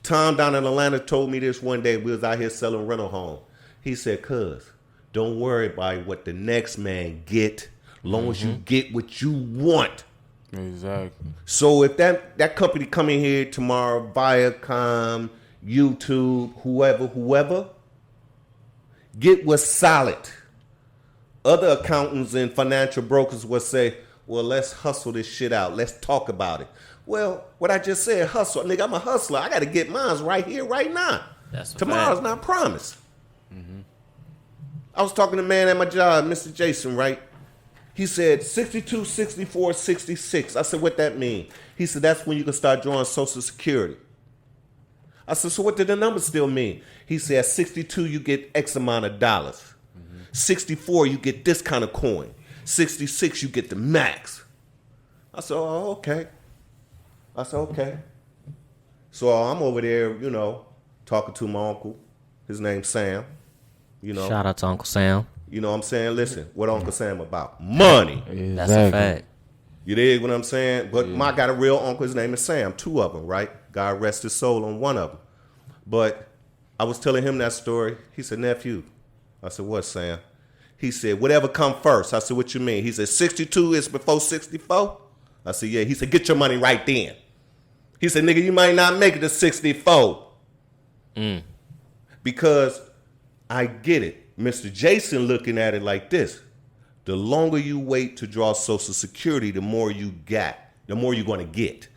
Tom down in Atlanta told me this one day. We was out here selling rental home. He said, cuz, don't worry about what the next man get, long as you get what you want. Exactly. So if that company come in here tomorrow, Viacom, YouTube, whoever, get what's solid. Other accountants and financial brokers will say, well, let's hustle this shit out. Let's talk about it. Well, what I just said, hustle. Nigga, I'm a hustler. I got to get mine right here, right now. Tomorrow's not promised. I was talking to a man at my job, Mr. Jason, right? He said 62, 64, 66. I said, what that mean? He said, that's when you can start drawing Social Security. I said, so what did the number still mean? He said, at 62, you get X amount of dollars. 64, you get this kind of coin. 66, you get the max. I said, oh, okay. So I'm over there, talking to my uncle. His name's Sam. Shout out to Uncle Sam. You know what I'm saying? Listen, what Uncle Sam about? Money. Exactly. That's a fact. You dig what I'm saying? But I got a real uncle. His name is Sam. 2 of them, right? God rest his soul on one of them. But I was telling him that story. He said, nephew. I said, what, Sam? He said, whatever come first. I said, what you mean? He said, 62 is before 64? I said, yeah. He said, get your money right then. He said, nigga, you might not make it to 64. Because I get it. Mr. Jason looking at it like this. The longer you wait to draw Social Security, the more you got, the more you're going to get.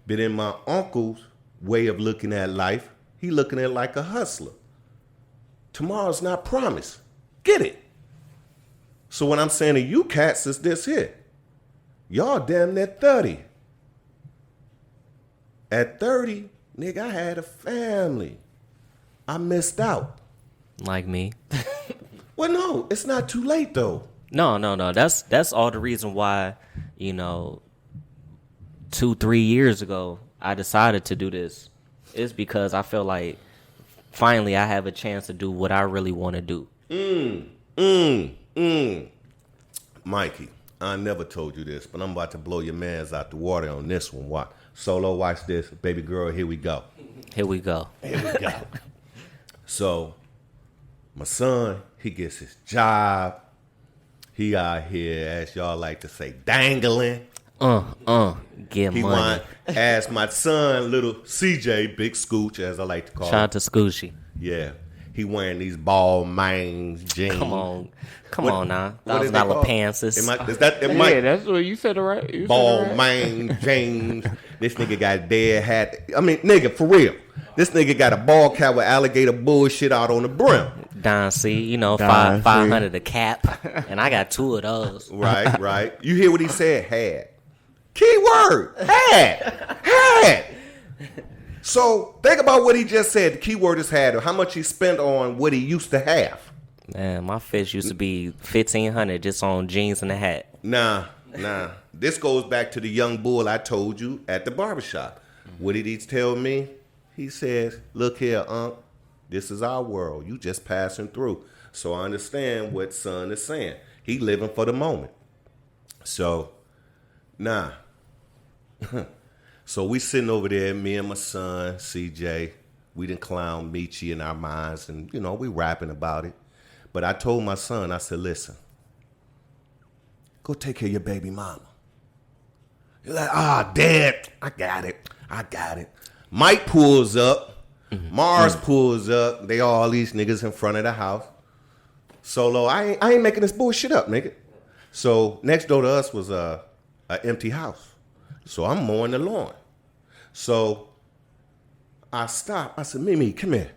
But in my uncle's way of looking at life, he looking at it like a hustler. Tomorrow's not promised. Get it? So what I'm saying to you cats is this here. Y'all damn near 30. At 30, nigga, I had a family. I missed out. Like me. Well, no, it's not too late, though. No. That's all the reason why, 2-3 years ago, I decided to do this. It's because I feel like finally I have a chance to do what I really want to do. Mikey, I never told you this, but I'm about to blow your mans out the water on this one. Watch. Solo, watch this. Baby girl, here we go. Here we go. So, my son, he gets his job. He out here, as y'all like to say, dangling. Get He money. want, as my son, little CJ, Big Scooch, as I like to call Shout him. out to Scooshy. Yeah. He wearing these ball mains jeans. Come on now. What is $1,000 they called? pants. Is that Yeah, that's what you said, right? You ball said it right. main jeans. This nigga got a dead hat. I mean, nigga, for real. This nigga got a ball cap with alligator bullshit out on the brim. Don C, Don C. 500 a cap, and I got 2 of those. Right. You hear what he said? Had. Keyword. Had. So think about what he just said. The keyword is had, or how much he spent on what he used to have. Man, my fits used to be $1,500 just on jeans and a hat. Nah. This goes back to the young bull I told you at the barbershop. What did he tell me? He says, look here, Unc, this is our world. You just passing through. So I understand what son is saying. He living for the moment. So, nah. So we sitting over there, me and my son, CJ. We done clown Meechy in our minds, and, we rapping about it. But I told my son, I said, listen, go take care of your baby mama. He's like, Dad, I got it. Mike pulls up. Mars pulls up. They all these niggas in front of the house. Solo, I ain't making this bullshit up, nigga. So next door to us was a empty house. So I'm mowing the lawn. So I stopped. I said, Mimi, come here.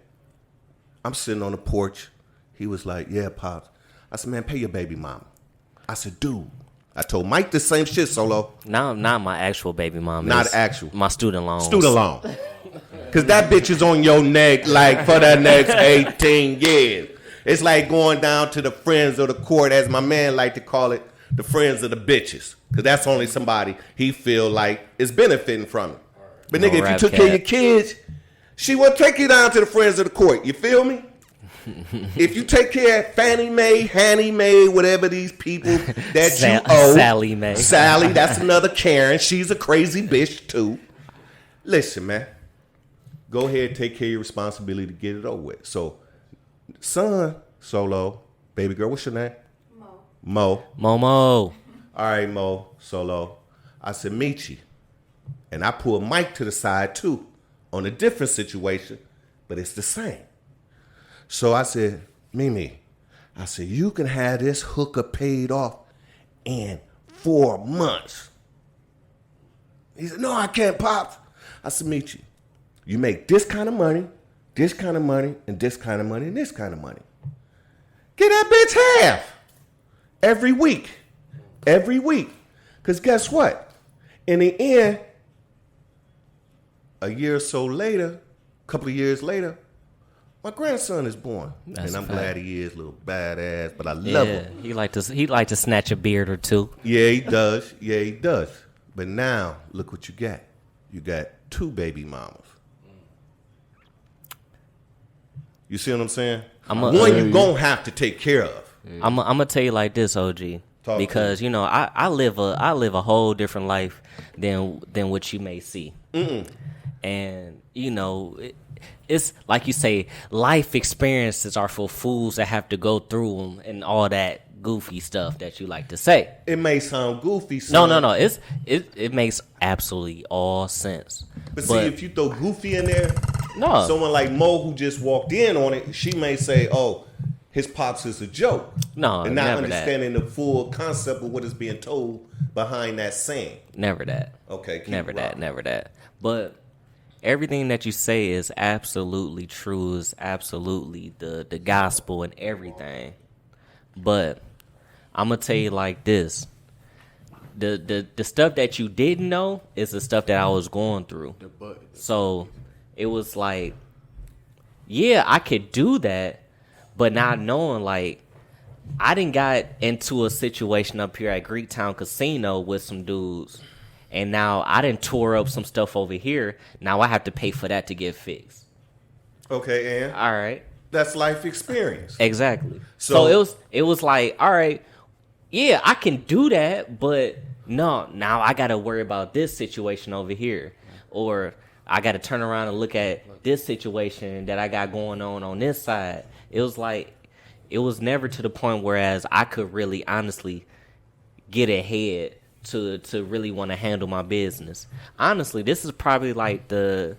I'm sitting on the porch. He was like, yeah, Pops. I said, man, pay your baby mama. I said, dude. I told Mike the same shit, Solo. Not my actual baby mom. Not It's actual. My student loans. Student loan. Because that bitch is on your neck like for the next 18 years. It's like going down to the friends of the court, as my man like to call it, the friends of the bitches. Because that's only somebody he feel like is benefiting from it. But No nigga, if you rap took cat. care of your kids, she will take you down to the friends of the court. You feel me? If you take care of Fannie Mae, Hanny Mae, whatever these people that you owe. Sally Mae. Sally, that's another Karen. She's a crazy bitch too. Listen, man. Go ahead, take care of your responsibility to get it over with. So, son, Solo, baby girl, what's your name? Mo. Momo. All right, Mo, Solo. I said, Meechy. And I pulled Mike to the side too on a different situation, but it's the same. So I said, Mimi, I said, you can have this hooker paid off in 4 months. He said, no, I can't, Pops. I said, Meechy, you make this kind of money, this kind of money, and this kind of money, and this kind of money. Get that bitch half every week. Every week. Because guess what? In the end, a year or so later, a couple of years later, my grandson is born. That's and I'm a fact. glad he is, little badass, but I love him. He like to snatch a beard or two. Yeah, he does. But now, look what you got. You got 2 baby mamas. You see what I'm saying? One you gonna have to take care of. I'm gonna tell you like this, OG, Talk because I live a whole different life than what you may see, and it's like you say, life experiences are for fools that have to go through them and all that goofy stuff that you like to say. It may sound goofy, son. No. It makes absolutely all sense. But see, if you throw goofy in there, No. someone like Mo who just walked in on it, she may say, oh, his pops is a joke. No, and not never that. understanding the full concept of what is being told behind that saying. Never that. Okay, keep Never it that. rocking. Never that. But everything that you say is absolutely true. Is absolutely the gospel and everything. But I'm gonna tell you like this: the stuff that you didn't know is the stuff that I was going through. So it was like, yeah, I could do that, but not knowing, like, I done got into a situation up here at Greektown Casino with some dudes, and now I done tore up some stuff over here. Now I have to pay for that to get fixed. Okay, and All right. that's life experience. Exactly. So- So it was like, all right, yeah, I can do that, but no, now I got to worry about this situation over here. Or I got to turn around and look at this situation that I got going on this side. It was like, it was never to the point whereas I could really honestly get ahead to really want to handle my business. Honestly, this is probably like the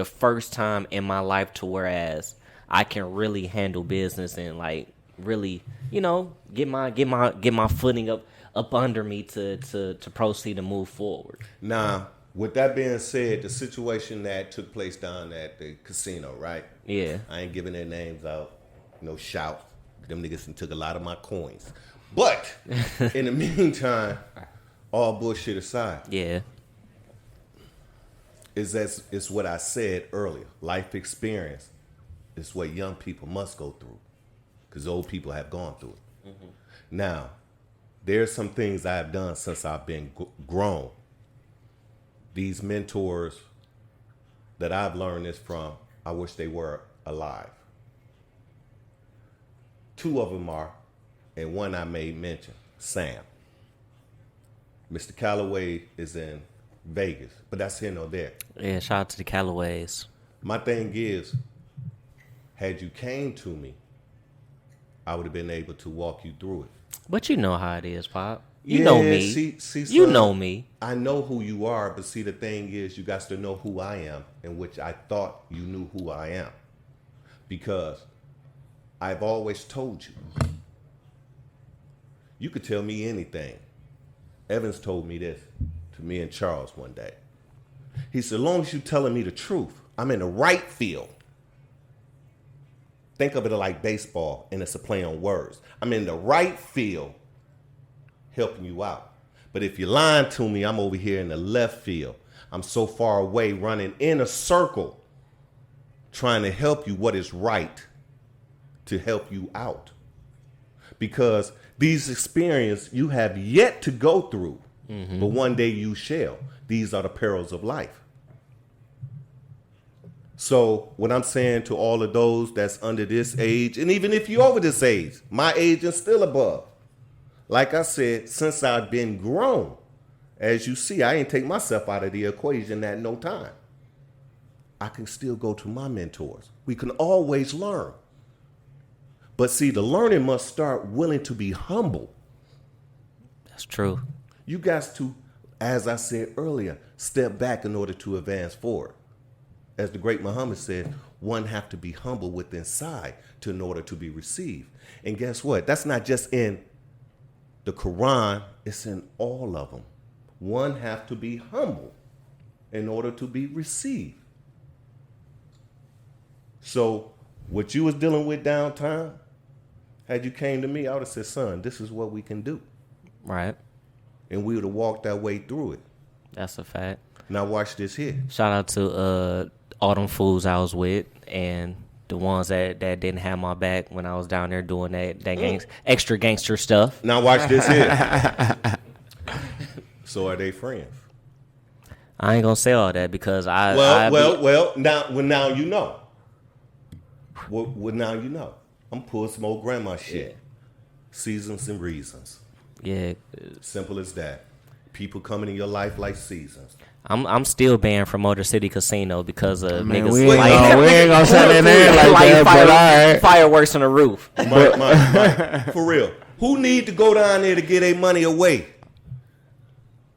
first time in my life to whereas I can really handle business and like really, you know, get my footing up under me to proceed and move forward. Now, with that being said, the situation that took place down at the casino, right? Yeah. I ain't giving their names out. No shout. Them niggas took a lot of my coins. But in the meantime, all bullshit aside. Yeah. It's what I said earlier. Life experience is what young people must go through. Because old people have gone through it. Mm-hmm. Now, there's some things I've done since I've been grown. These mentors that I've learned this from, I wish they were alive. 2 of them are, and one I made mention, Sam. Mr. Calloway is in Vegas, but that's here nor there. Yeah, shout out to the Callaways. My thing is, had you came to me, I would have been able to walk you through it. But you know how it is, Pop. You know me. See, you son, know me. I know who you are, but see, the thing is, you got to know who I am, in which I thought you knew who I am. Because I've always told you, you could tell me anything. Evans told me this to me and Charles one day. He said, as long as you're telling me the truth, I'm in the right field. Think of it like baseball, and it's a play on words. I'm in the right field helping you out. But if you're lying to me, I'm over here in the left field. I'm so far away running in a circle trying to help you what is right to help you out. Because these experiences you have yet to go through, but one day you shall. These are the perils of life. So what I'm saying to all of those that's under this age, and even if you're over this age, my age and still above, like I said, since I've been grown, as you see, I ain't take myself out of the equation at no time. I can still go to my mentors. We can always learn. But see, the learning must start willing to be humble. That's true. You guys to, as I said earlier, step back in order to advance forward. As the great Muhammad said, one have to be humble within inside in order to be received. And guess what? That's not just in the Quran, it's in all of them. One have to be humble in order to be received. So what you was dealing with downtown, had you came to me, I would have said, son, this is what we can do. Right. And we would have walked that way through it. That's a fact. Now watch this here. Shout out to all them fools I was with and the ones that didn't have my back when I was down there doing that extra gangster stuff. Now watch this here. So are they friends? I ain't gonna say all that because now you know. Well, now you know. I'm pulling some old grandma shit. Yeah. Seasons and reasons. Yeah. Simple as that. People coming in your life like seasons. I'm still banned from Motor City Casino because of niggas. We ain't gonna say that name like that, fireworks on the roof. Mike, for real. Who need to go down there to get their money away?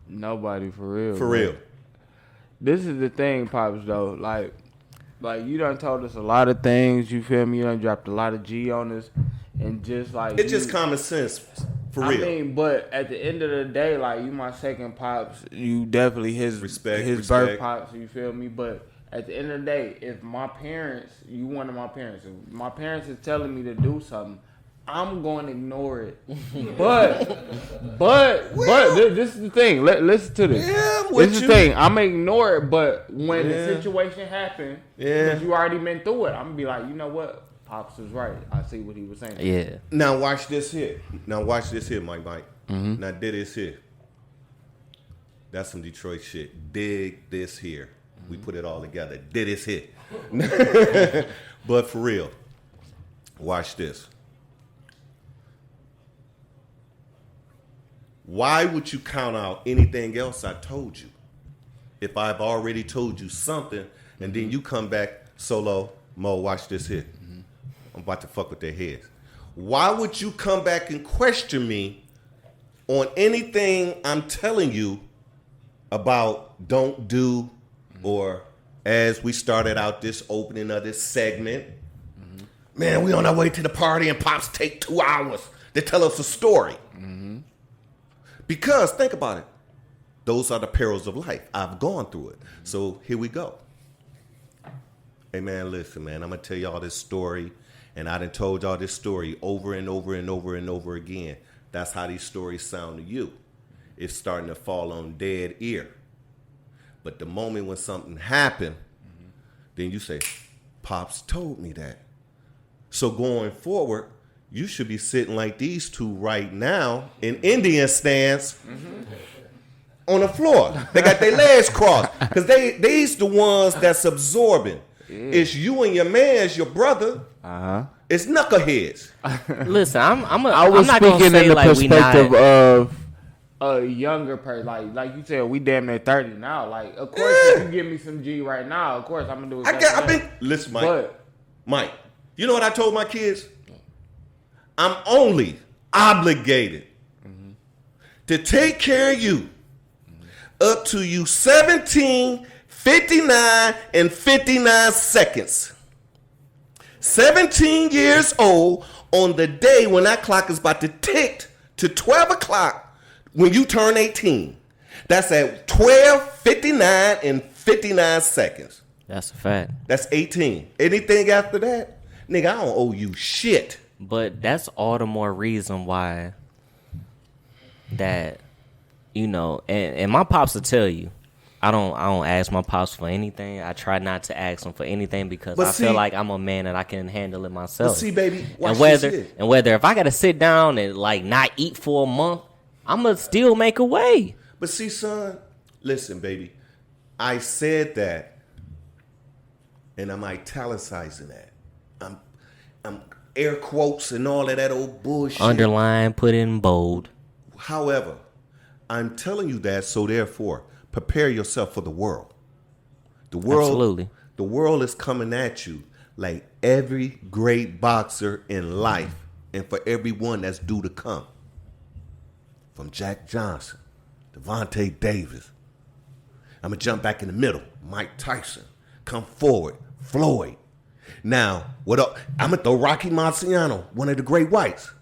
Nobody, for real. For real. This is the thing, Pops, though. Like you done told us a lot of things, you feel me? You done dropped a lot of G on us. And just like... It's just common sense, for real. I mean, but at the end of the day, like, you my second Pops. You definitely his birth Pops, you feel me? But at the end of the day, if my parents, you one of my parents, if my parents is telling me to do something, I'm going to ignore it. But this is the thing. Listen to this. Yeah, this is the thing. I'm going to ignore it, but when the situation happened, because you already been through it, I'm going to be like, you know what? Pops was right. I see what he was saying. Yeah. Now watch this here. Mike. Mm-hmm. Now did this here. That's some Detroit shit. Dig this here. Mm-hmm. We put it all together. Did this here. But for real, watch this. Why would you count out anything else I told you? If I've already told you something, and then you come back, Solo, Mo, watch this here. I'm about to fuck with their heads. Why would you come back and question me on anything I'm telling you about don't do, or as we started out this opening of this segment, man, we on our way to the party and Pops take 2 hours to tell us a story. Because, think about it. Those are the perils of life. I've gone through it. So here we go. Hey, man, listen, man. I'm going to tell y'all this story. And I done told y'all this story over and over and over and over again. That's how these stories sound to you. It's starting to fall on dead ear. But the moment when something happened, then you say, Pops told me that. So going forward, you should be sitting like these two right now in Indian stance on the floor. They got their legs crossed because these the ones that's absorbing. It's you and your man's your brother. It's knuckleheads. Listen, I was not gonna speaking say in the like perspective we not. of a younger person. Like you said, we damn near 30 now. Like, of course, if you give me some G right now, of course I'm gonna do it. Listen, Mike. You know what I told my kids? I'm only obligated to take care of you up to you 17, 59, and 59 seconds. 17 years old on the day when that clock is about to tick to 12 o'clock when you turn 18. That's at 12:59 and 59 seconds. That's a fact. That's 18. Anything after that, nigga, I don't owe you shit. But that's all the more reason why that, you know, and my pops will tell you, I don't ask my pops for anything. I try not to ask him for anything because I feel like I'm a man and I can handle it myself. But see, baby, and whether if I gotta sit down and like not eat for a month, I'ma still make a way. But see, son, listen, baby, I said that, and I'm italicizing that. I'm air quotes and all of that old bullshit. Underline, put in bold. However, I'm telling you that, so therefore, prepare yourself for the world. The world, absolutely. The world is coming at you like every great boxer in life, and for everyone that's due to come. From Jack Johnson, Devontae Davis. I'm gonna jump back in the middle. Mike Tyson, come forward. Floyd. Now, what up? I'm going to throw Rocky Marciano, one of the great whites.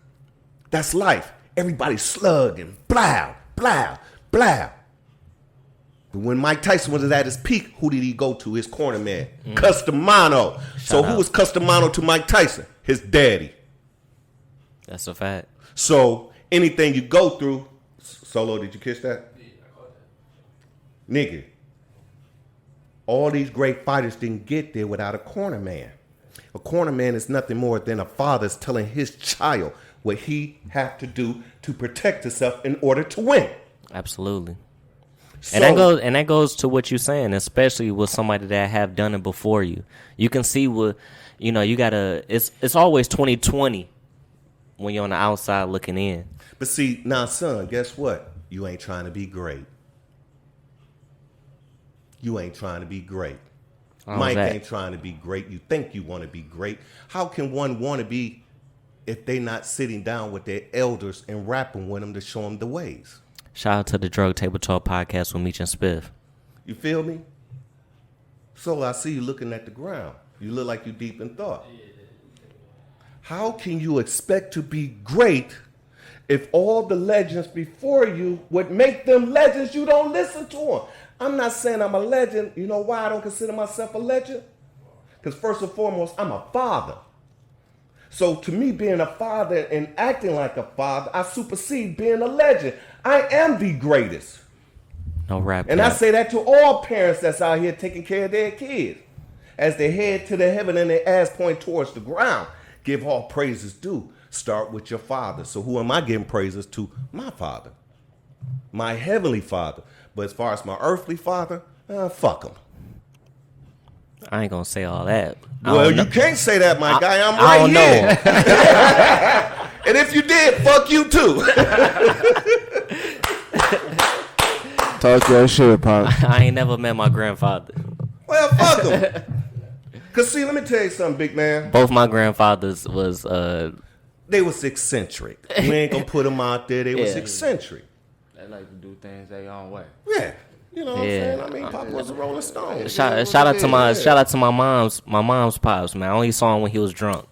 That's life. Everybody's slugging. Blow, blow, blow. But when Mike Tyson was at his peak, who did he go to? His corner man. Customano. So who was Customano to Mike Tyson? His daddy. That's a fact. So anything you go through, Solo, did you catch that? Yeah, I caught that. Nigga. All these great fighters didn't get there without a corner man. A corner man is nothing more than a father's telling his child what he have to do to protect himself in order to win. Absolutely. So, and that goes to what you're saying, especially with somebody that have done it before you. You can see what, you know, you gotta. It's always 20/20 when you're on the outside looking in. But see, now, son, guess what? You ain't trying to be great. You ain't trying to be great. Mike ain't trying to be great. You think you want to be great. How can one want to be if they not sitting down with their elders and rapping with them to show them the ways? Shout out to the Drug Table Talk podcast with Meech and Spiff. You feel me? So I see you looking at the ground. You look like you deep in thought. How can you expect to be great if all the legends before you would make them legends? You don't listen to them. I'm not saying I'm a legend. You know why I don't consider myself a legend? Because first and foremost, I'm a father. So to me, being a father and acting like a father, I supersede being a legend. I am the greatest. No rap. And I say that to all parents that's out here taking care of their kids. As they head to the heaven and their ass point towards the ground, give all praises due. Start with your father. So who am I giving praises to? My father. My heavenly father. But as far as my earthly father, fuck him. I ain't gonna say all that. Well, you can't say that, my guy. I'm right here. And if you did, fuck you too. Talk your shit, Pop. I ain't never met my grandfather. Well, fuck them. Cause see, let me tell you something, big man. Both my grandfathers was They was eccentric. We ain't gonna put them out there. They was eccentric. They like to do things their own way. Yeah. You know what I'm saying? I mean, Pop was a Rolling Stone. shout out to my mom's pops, man. I only saw him when he was drunk.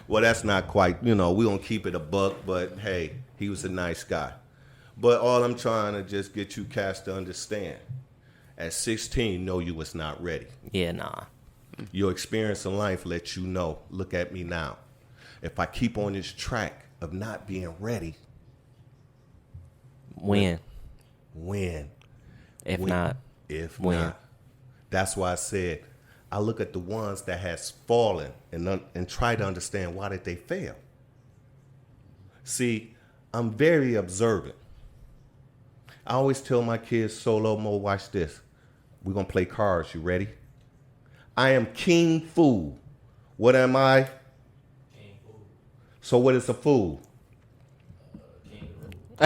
Well, that's not quite, we gonna keep it a buck, but hey, he was a nice guy. But all I'm trying to just get you cats to understand, at 16, know you was not ready. Yeah, nah. Your experience in life lets you know, look at me now. If I keep on this track of not being ready, When? If When? not. That's why I said, I look at the ones that has fallen and try to understand why did they fail. See, I'm very observant. I always tell my kids, Solo Mo, watch this. We're going to play cards. You ready? I am king fool. What am I? King fool. So what is a fool?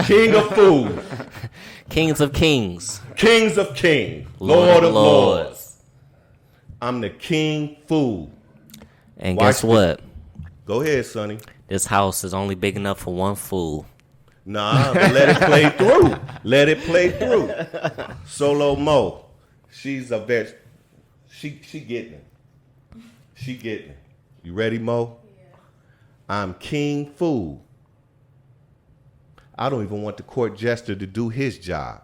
King of fool. Kings of kings. Kings of kings. Lord Lord of of lords. lords. I'm the king fool. And Watch guess what? Go ahead, Sonny. This house is only big enough for one fool. Nah, but let it play through. Let it play through. Solo Mo. She's a vet. She getting it. She getting it. You ready, Mo? Yeah. I'm king fool. I don't even want the court jester to do his job.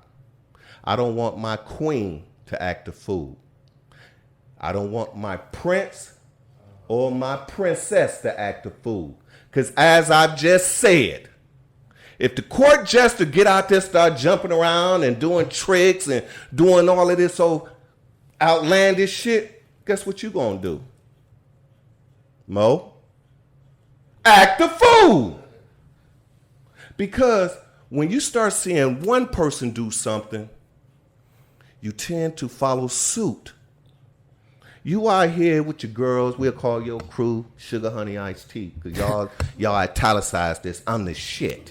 I don't want my queen to act a fool. I don't want my prince or my princess to act a fool. Because as I've just said, if the court jester get out there, start jumping around and doing tricks and doing all of this so outlandish shit, guess what you gonna do? Mo? Act a fool. Because when you start seeing one person do something, you tend to follow suit. You out here with your girls, we'll call your crew Sugar Honey Iced Tea, because y'all italicize this. I'm the shit.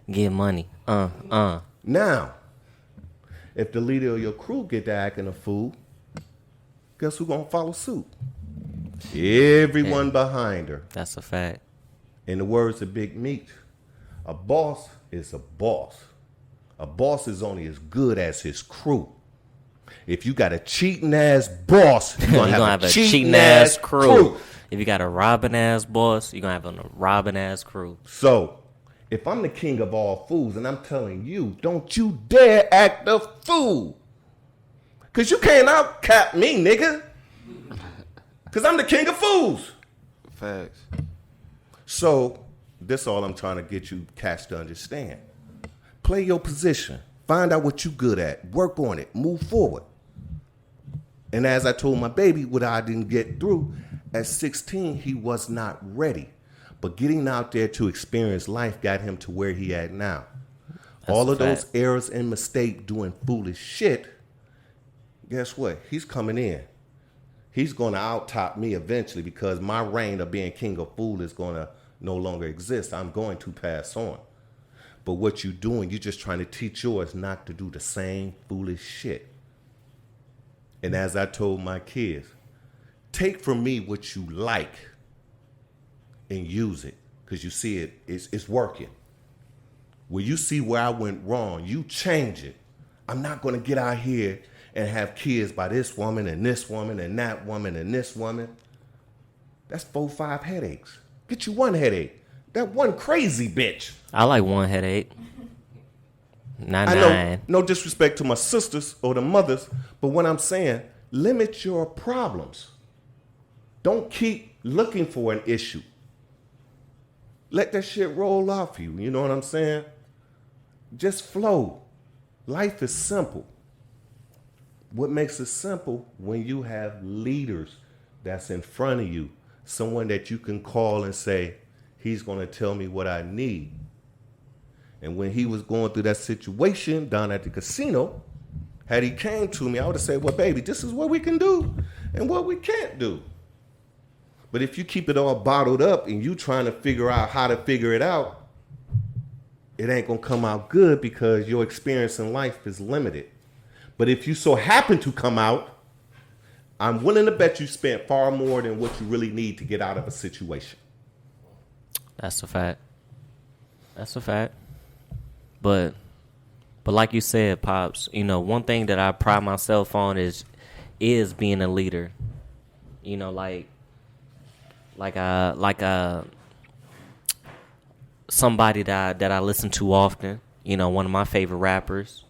Get money. Now, if the leader of your crew get to acting a fool, guess who gonna follow suit? Everyone behind her. That's a fact. In the words of Big Meech, a boss is a boss. A boss is only as good as his crew. If you got a cheating ass boss, you're gonna have a cheating ass crew. If you got a robbing ass boss, you're gonna have a robbing ass crew. So, if I'm the king of all fools and I'm telling you, don't you dare act a fool. Because you can't outcap me, nigga. Because I'm the king of fools. Facts. So, this all I'm trying to get you cats to understand. Play your position. Find out what you good at. Work on it. Move forward. And as I told my baby, what I didn't get through, at 16, he was not ready. But getting out there to experience life got him to where he at now. All of those errors and mistakes doing foolish shit, guess what? He's coming in. He's going to out-top me eventually because my reign of being king of fool is going to no longer exist. I'm going to pass on. But what you're doing, you're just trying to teach yours not to do the same foolish shit. And as I told my kids, take from me what you like and use it. Because you see it's working. When you see where I went wrong, you change it. I'm not going to get out here and have kids by this woman and this woman and that woman and this woman. That's 4-5 headaches. Get you one headache. That one crazy bitch. I like one headache. Not I nine. know, no disrespect to my sisters or the mothers, but what I'm saying, limit your problems. Don't keep looking for an issue. Let that shit roll off you. You know what I'm saying? Just flow. Life is simple. What makes it simple? When you have leaders that's in front of you, someone that you can call and say, he's going to tell me what I need. And when he was going through that situation down at the casino, had he came to me, I would have said, well, baby, this is what we can do and what we can't do. But if you keep it all bottled up and you trying to figure out how to figure it out, it ain't going to come out good because your experience in life is limited. But if you so happen to come out, I'm willing to bet you spent far more than what you really need to get out of a situation. That's a fact. That's a fact. But like you said, Pops, you know, one thing that I pride myself on is being a leader. You know, like somebody that I listen to often. You know, one of my favorite rappers.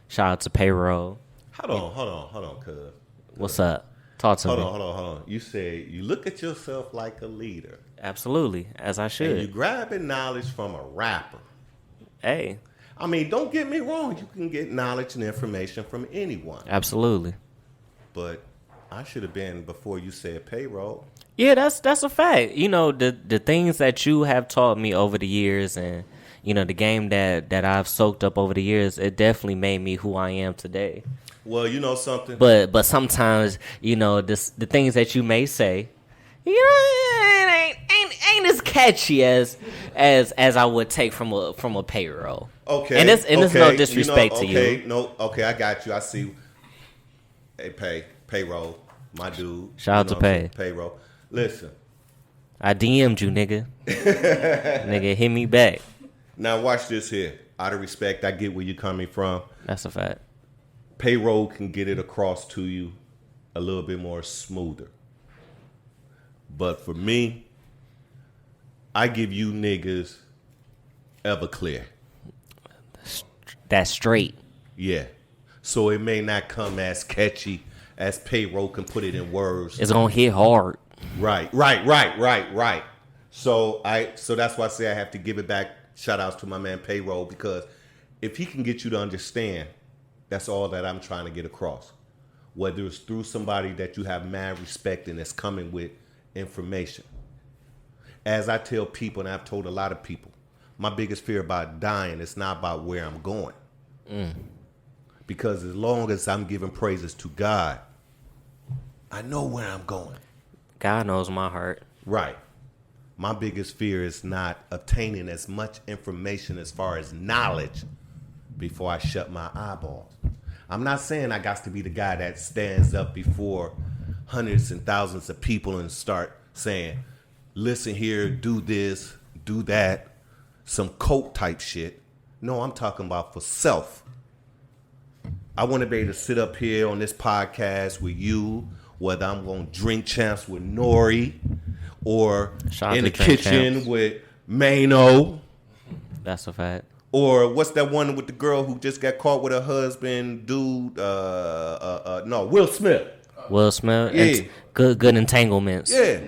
Shout out to Payroll. Hold on, cuz. What's up? Talk to me. Hold on. You say you look at yourself like a leader. Absolutely, as I should. And you grabbing knowledge from a rapper. Hey. I mean, don't get me wrong. You can get knowledge and information from anyone. Absolutely. But I should have been before you said Payroll. Yeah, that's a fact. You know, the things that you have taught me over the years, and you know, the game that I've soaked up over the years, it definitely made me who I am today. Well, you know something. But sometimes, you know, the things that you may say, you know, it ain't as catchy as I would take from a Payroll. Okay. And it's no disrespect to you. Okay, I got you. I see. Hey, Payroll, my dude. Shout out to Pay. Payroll. Listen. I DM'd you, nigga. Nigga, hit me back. Now watch this here. Out of respect, I get where you're coming from. That's a fact. Payroll can get it across to you a little bit more smoother. But for me, I give you niggas Everclear. That's straight. Yeah. So it may not come as catchy as Payroll can put it in words. It's gonna hit hard. Right. So that's why I say I have to give it back. Shout outs to my man Payroll, because if he can get you to understand, that's all that I'm trying to get across. Whether it's through somebody that you have mad respect and that's coming with information. As I tell people, and I've told a lot of people, my biggest fear about dying is not about where I'm going. Because as long as I'm giving praises to God, I know where I'm going. God knows my heart. Right. My biggest fear is not obtaining as much information as far as knowledge before I shut my eyeballs. I'm not saying I got to be the guy that stands up before hundreds and thousands of people and start saying, listen here, do this, do that, some cult type shit. No, I'm talking about for self. I want to be able to sit up here on this podcast with you, whether I'm going to drink champs with Nori or in the kitchen champs with Mano. That's a fact. Or what's that one with the girl who just got caught with her husband, dude? No, Will Smith. Will Smith. Yeah. Good entanglements. Yeah.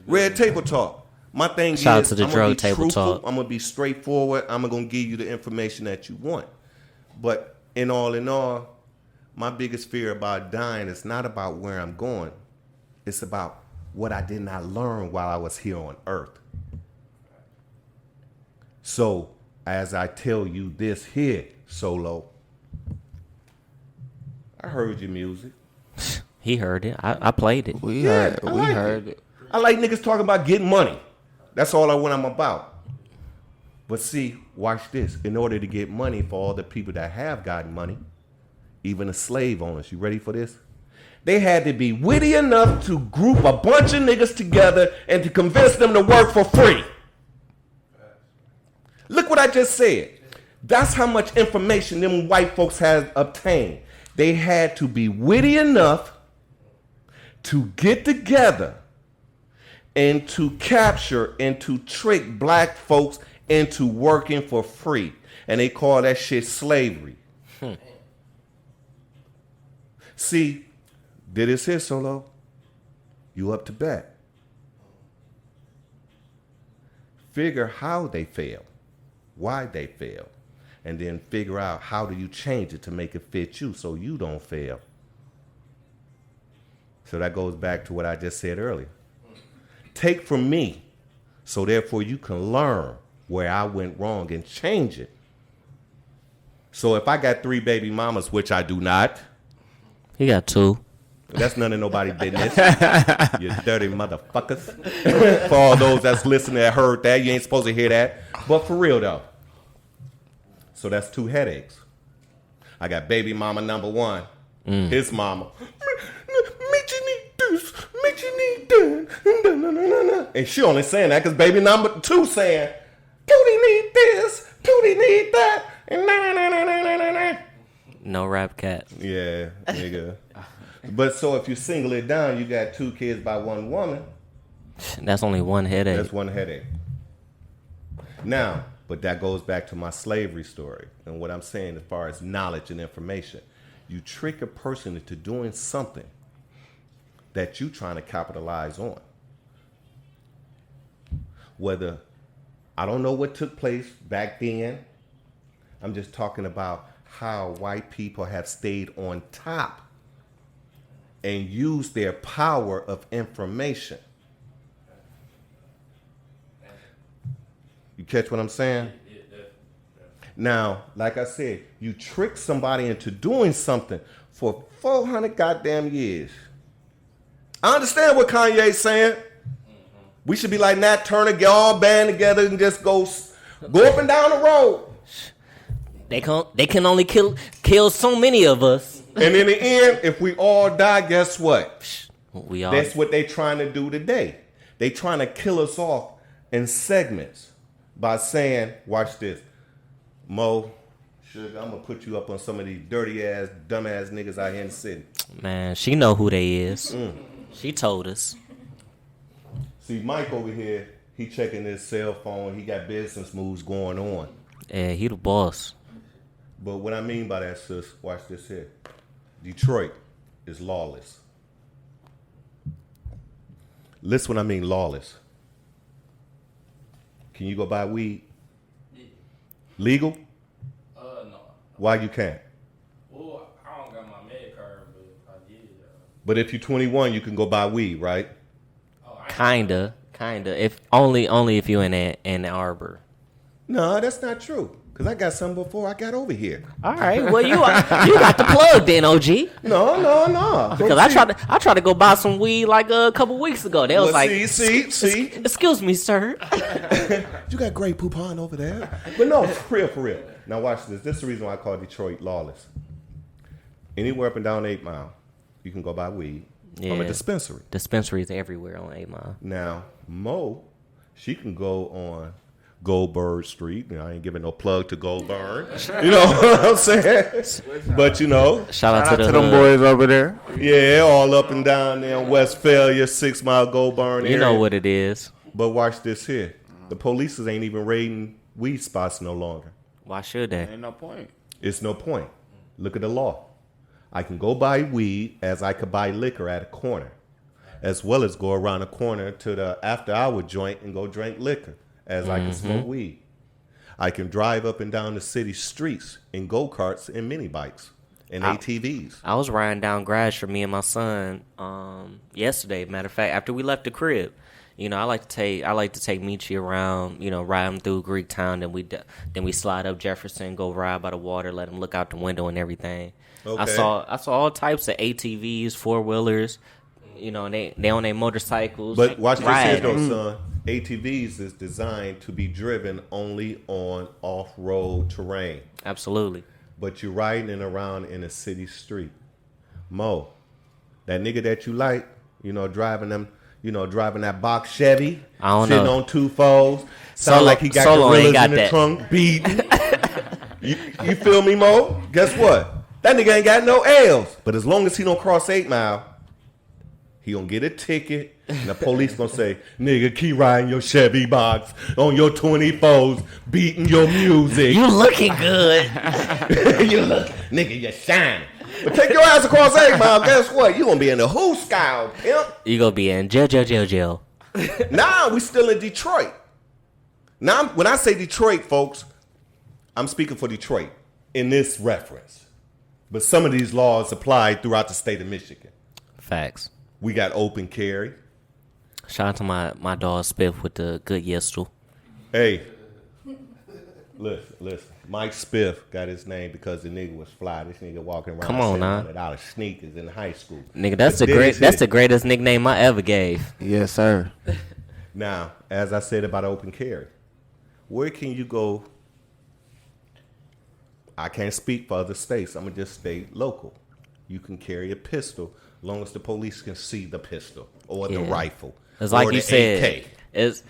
Red Table Talk. My thing Shout out is, to the I'm drug gonna be table truthful. talk. I'm gonna be straightforward. I'm gonna give you the information that you want. But in all, my biggest fear about dying is not about where I'm going. It's about what I did not learn while I was here on earth. So, as I tell you this here, Solo, I heard your music. He heard it. I played it. We heard it. I like niggas talking about getting money. That's all I'm about. But see, watch this. In order to get money for all the people that have gotten money, even the slave owners, you ready for this? They had to be witty enough to group a bunch of niggas together and to convince them to work for free. Look what I just said. That's how much information them white folks had obtained. They had to be witty enough to get together and to capture and to trick black folks into working for free. And they call that shit slavery. See, did this here, Solo? You up to bat. Figure how they fail, why they fail, and then figure out how do you change it to make it fit you so you don't fail. So that goes back to what I just said earlier. Take from me, so therefore you can learn where I went wrong and change it. So if I got 3 baby mamas, which I do not. He got 2. That's none of nobody's business. You dirty motherfuckers. For all those that's listening that heard that, you ain't supposed to hear that. But for real though, So that's 2 headaches. I got baby mama number 1, his mama. Meech, you need this. Meech, you need that. And she only saying that because baby number 2 saying, Tootie need this, Tootie need that. And No rap cat. yeah, nigga. But so if you single it down, you got 2 kids by 1 woman. That's only one headache. That's 1 headache. Now, but that goes back to my slavery story and what I'm saying as far as knowledge and information. You trick a person into doing something that you trying to capitalize on. Whether, I don't know what took place back then. I'm just talking about how white people have stayed on top and used their power of information. You catch what I'm saying? Now, like I said, you trick somebody into doing something for 400 goddamn years. I understand what Kanye's saying. We should be like Nat Turner, get all band together and just go up and down the road. They can only kill so many of us. And in the end, if we all die, guess what? We all. That's what they trying to do today. They trying to kill us off in segments by saying, watch this, Mo, sugar, I'm gonna put you up on some of these dirty ass, dumb ass niggas out here in the city. Man, she know who they is. She told us. See, Mike over here, he checking his cell phone. He got business moves going on. Yeah, he the boss. But what I mean by that, sis, watch this here. Detroit is lawless. Listen what I mean, lawless. Can you go buy weed? Legal? No. Why you can't? Well, I don't got my med card, but I did. But if you're 21, you can go buy weed, right? Kinda. If only if you in Ann Arbor. No, that's not true. Cause I got some before I got over here. All right. Well, you got the plug then, OG. No. Because I tried to go buy some weed like a couple weeks ago. They was like, see. Excuse me, sir. You got great poupon over there. But no, for real. Now watch this. This is the reason why I call Detroit lawless. Anywhere up and down 8 Mile, you can go buy weed from a dispensary. Dispensaries everywhere on 8 Mile. Now, Mo, she can go on Goldberg Street. I ain't giving no plug to Goldberg. You know what I'm saying? But you know, Shout out to them boys over there. yeah, all up and down there in Westphalia, 6 Mile Goldberg area. You know what it is. But watch this here. The police ain't even raiding weed spots no longer. Why should they? Ain't no point. It's no point. Look at the law. I can go buy weed as I could buy liquor at a corner, as well as go around a corner to the after-hour joint and go drink liquor as I can smoke weed. I can drive up and down the city streets in go-karts and mini bikes and ATVs. I was riding down Grass for me and my son yesterday. Matter of fact, after we left the crib, you know, I like to take Meechy around, you know, ride him through Greektown, then we slide up Jefferson, go ride by the water, let him look out the window and everything. Okay. I saw all types of ATVs, 4-wheelers, you know, and they on their motorcycles. But watch this here, riding. though, son. ATVs is designed to be driven only on off-road terrain. Absolutely. But you're riding around in a city street. Mo, that nigga that you like, you know, driving that box Chevy, I don't sitting know. on 2 foes, sound Solo- like he got Solo ain't gorillas got in the that. trunk, beating. you feel me, Mo? Guess what? That nigga ain't got no L's. But as long as he don't cross 8 Mile, he gonna get a ticket, and the police gonna say, nigga, keep riding your Chevy box on your 24s, beating your music. You looking good. You look, nigga, you shining. But take your ass across 8 Mile, guess what? You gonna be in the who scowl, pimp. You gonna be in jail. Now we still in Detroit. Now, when I say Detroit, folks, I'm speaking for Detroit in this reference. But some of these laws apply throughout the state of Michigan. Facts. We got open carry. Shout out to my dog Spiff with the good yestel. Hey, listen. Mike Spiff got his name because the nigga was fly. This nigga walking around Come on, now. $700 sneakers in high school. Nigga, that's But the greatest nickname I ever gave. Yes, sir. Now, as I said about open carry, where can you go I can't speak for other states. I'm going to just stay local. You can carry a pistol as long as the police can see the pistol or the rifle. It's like or you the said. AK. It's,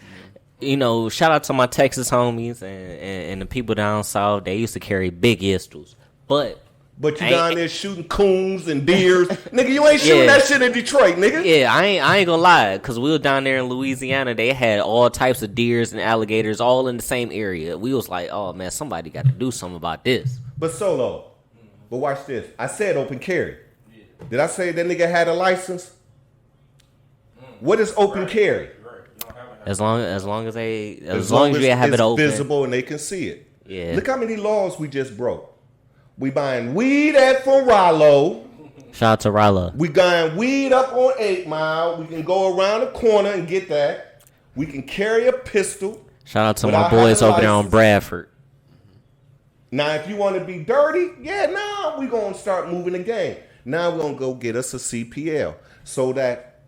shout out to my Texas homies and the people down south. They used to carry big pistols. But you down there shooting coons and deers. Nigga, you ain't shooting that shit in Detroit, nigga. Yeah, I ain't gonna lie. Because we were down there in Louisiana. They had all types of deers and alligators all in the same area. We was like, oh, man, somebody got to do something about this. But Solo, but watch this. I said open carry. Did I say that nigga had a license? What is open carry? As long as you have it open, it's visible and they can see it. Yeah. Look how many laws we just broke. We buying weed from Rollo. Shout out to Rollo. We buying weed up on 8 Mile. We can go around the corner and get that. We can carry a pistol. Shout out to my boys over there on Bradford. Now, if you want to be dirty, we're going to start moving the game. Now we're going to go get us a CPL so that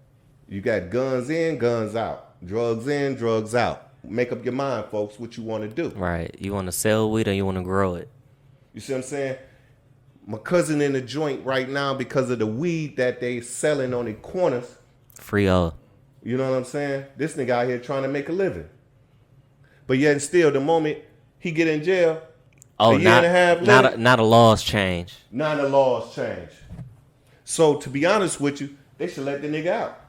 you got guns in, guns out. Drugs in, drugs out. Make up your mind, folks, what you want to do. Right. You want to sell weed or you want to grow it? You see what I'm saying? My cousin in the joint right now because of the weed that they selling on the corners. Free all. You know what I'm saying? This nigga out here trying to make a living. But yet still, the moment he get in jail, a year and a half later, not a laws change. Now the laws change. So to be honest with you, they should let the nigga out.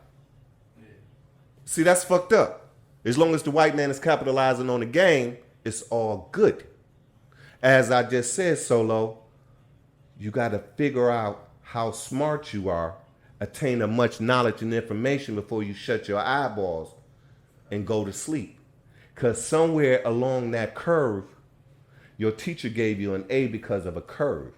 See, that's fucked up. As long as the white man is capitalizing on the game, it's all good. As I just said, Solo, you got to figure out how smart you are, attain as much knowledge and information before you shut your eyeballs and go to sleep. Because somewhere along that curve, your teacher gave you an A because of a curve.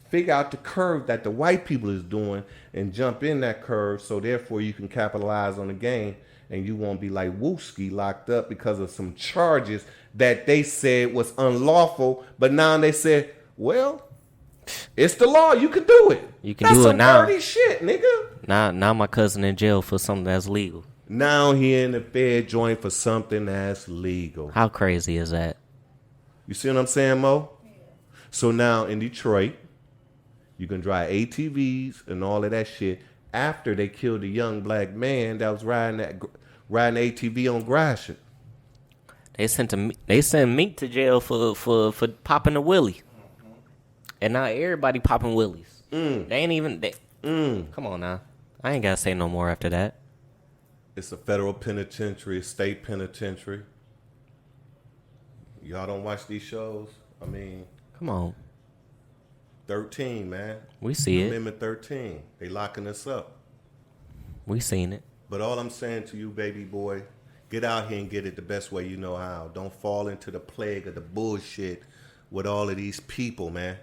Figure out the curve that the white people is doing and jump in that curve so therefore you can capitalize on the game and you won't be like Wooski locked up because of some charges that they said was unlawful, but now they said, well, it's the law. You can do it. You can do it now. That's some dirty shit, nigga. Now my cousin in jail for something that's legal. Now he in the Fed joint for something that's legal. How crazy is that? You see what I'm saying, Mo? Yeah. So now in Detroit, you can drive ATVs and all of that shit after they killed a young black man that was riding ATV on Gratiot. They sent Meek to jail for popping a willie. And now everybody popping willies. They ain't even... Come on now. I ain't got to say no more after that. It's a federal penitentiary, a state penitentiary. Y'all don't watch these shows? I mean... Come on. 13, man. We see it. Amendment 13. They locking us up. We seen it. But all I'm saying to you, baby boy, get out here and get it the best way you know how. Don't fall into the plague of the bullshit with all of these people, man.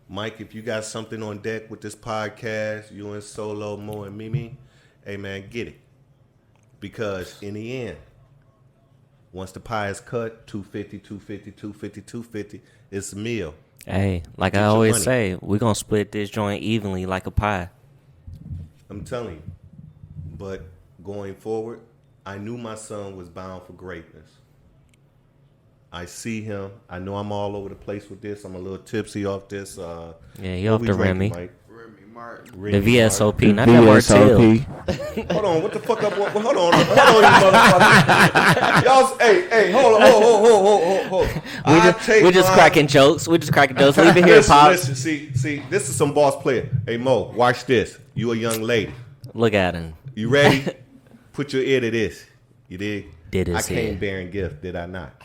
Mike, if you got something on deck with this podcast, you and Solo, Mo, and Mimi, hey, man, get it. Because in the end, once the pie is cut, $250, it's a meal. Hey, like I always say, we're going to split this joint evenly like a pie. I'm telling you. But going forward, I knew my son was bound for greatness. I see him. I know I'm all over the place with this. I'm a little tipsy off this. He off the Remy. Remy Martin. The VSOP, not that Martell. Hold on, what the fuck up? Hold on, you motherfucker. Y'all, hey, hold on. We just cracking jokes. Leave it here, Pops. Listen, see, this is some boss player. Hey, Mo, watch this. You a young lady. Look at him. You ready? Put your ear to this. You dig? Did his I came head. bearing gift, did I not?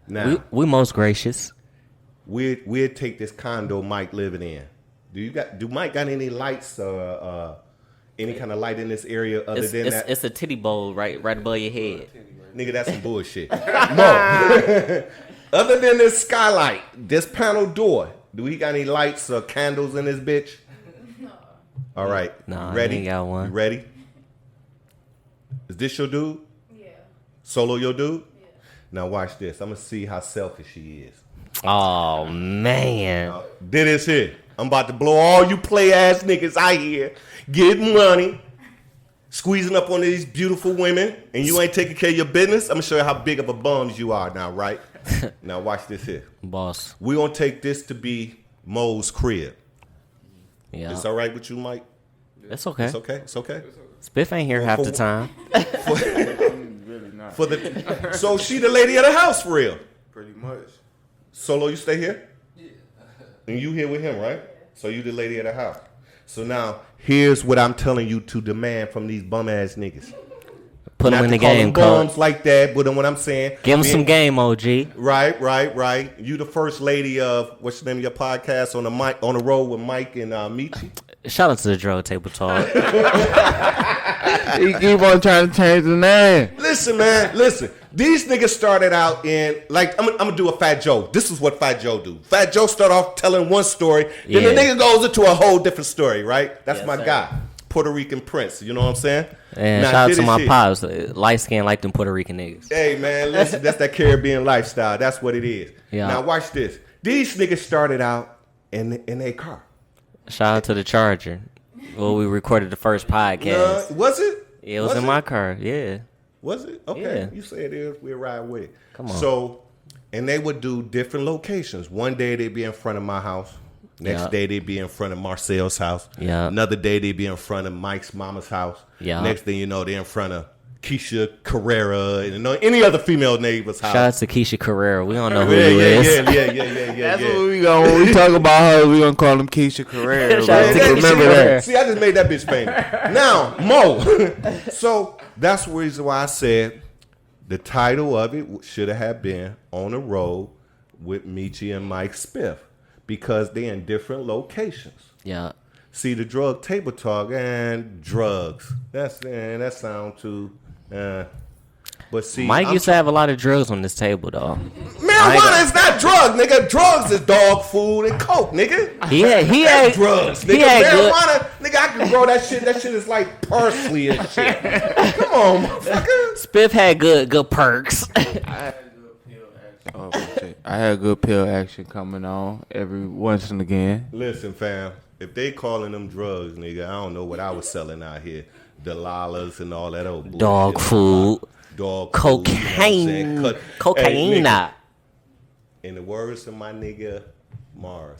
Now we most gracious. We'll take this condo Mike living in. Do Mike got any lights any kind of light in this area other than that? It's a titty bowl right above your head. Nigga, that's some bullshit. No. Other than this skylight, this panel door, do he got any lights or candles in this bitch? No. All right. Nah, ready? I ain't got one. You ready? Is this your dude? Yeah. Solo your dude? Yeah. Now watch this. I'm going to see how selfish she is. Oh, man. Did this here. I'm about to blow all you play-ass niggas out here, getting money, squeezing up on these beautiful women, and you ain't taking care of your business. I'm going to show you how big of a bums you are now, right? Now watch this here. Boss. We're gonna take this to be Mo's crib. Yeah. It's all right with you, Mike? It's okay. It's okay. It's okay. Spiff ain't here half the time. Really not. So she the lady of the house for real. Pretty much. Solo, you stay here? Yeah. And you here with him, right? So you the lady of the house. So now, here's what I'm telling you to demand from these bum-ass niggas. Put them in the game, bums like that, but what I'm saying. Give them some game, OG. Right. You the first lady of, what's the name of your podcast, on the road with Mike and Meech? Shout out to the Drug Table Talk. He keep on trying to change the name. Listen, man. These niggas started out in, like, I'm going to do a Fat Joe. This is what Fat Joe do. Fat Joe start off telling one story, then the nigga goes into a whole different story, right? That's my guy. Puerto Rican Prince. You know what I'm saying? And shout out to my pops. Light skin like them Puerto Rican niggas. Hey, man, listen, that's that Caribbean lifestyle. That's what it is. Yeah. Now, watch this. These niggas started out in a car. Shout out to the Charger. Well, we recorded the first podcast. Was it? Yeah, it was in my car. Yeah. Was it? Okay. Yeah. You say it is. We'll ride with it. Come on. So, and they would do different locations. One day they'd be in front of my house. Next day they'd be in front of Marcel's house. Yeah. Another day they'd be in front of Mike's mama's house. Yeah. Next thing you know, they're in front of Keisha Carrera and any other female neighbor's house. Shout out to Keisha Carrera. We don't know who you is. Yeah. That's what we go when we talk about her. We gonna call him Keisha Carrera. Shout out to Keisha Remember Carrera. that. See, I just made that bitch famous. Now, Mo. So that's the reason why I said the title of it should have been On the Road with Meech and Mike Spiff, because they're in different locations. Yeah. See, the drug table talk and drugs. That sound too. But see, Mike used to have a lot of drugs on this table, though. Marijuana is not drug, nigga. Drugs is dog food and coke, nigga. He had drugs, nigga. Marijuana, nigga, I can grow that shit. That shit is like parsley and shit. Come on, motherfucker. Spiff had good perks. I had good pill action coming on every once and again. Listen, fam. If they calling them drugs, nigga, I don't know what I was selling out here. Delalas and all that old bullshit. Dog food. Dog cocaine. Food, you know what I'm saying? Cocaine. Hey, nigga, in the words of my nigga Mars,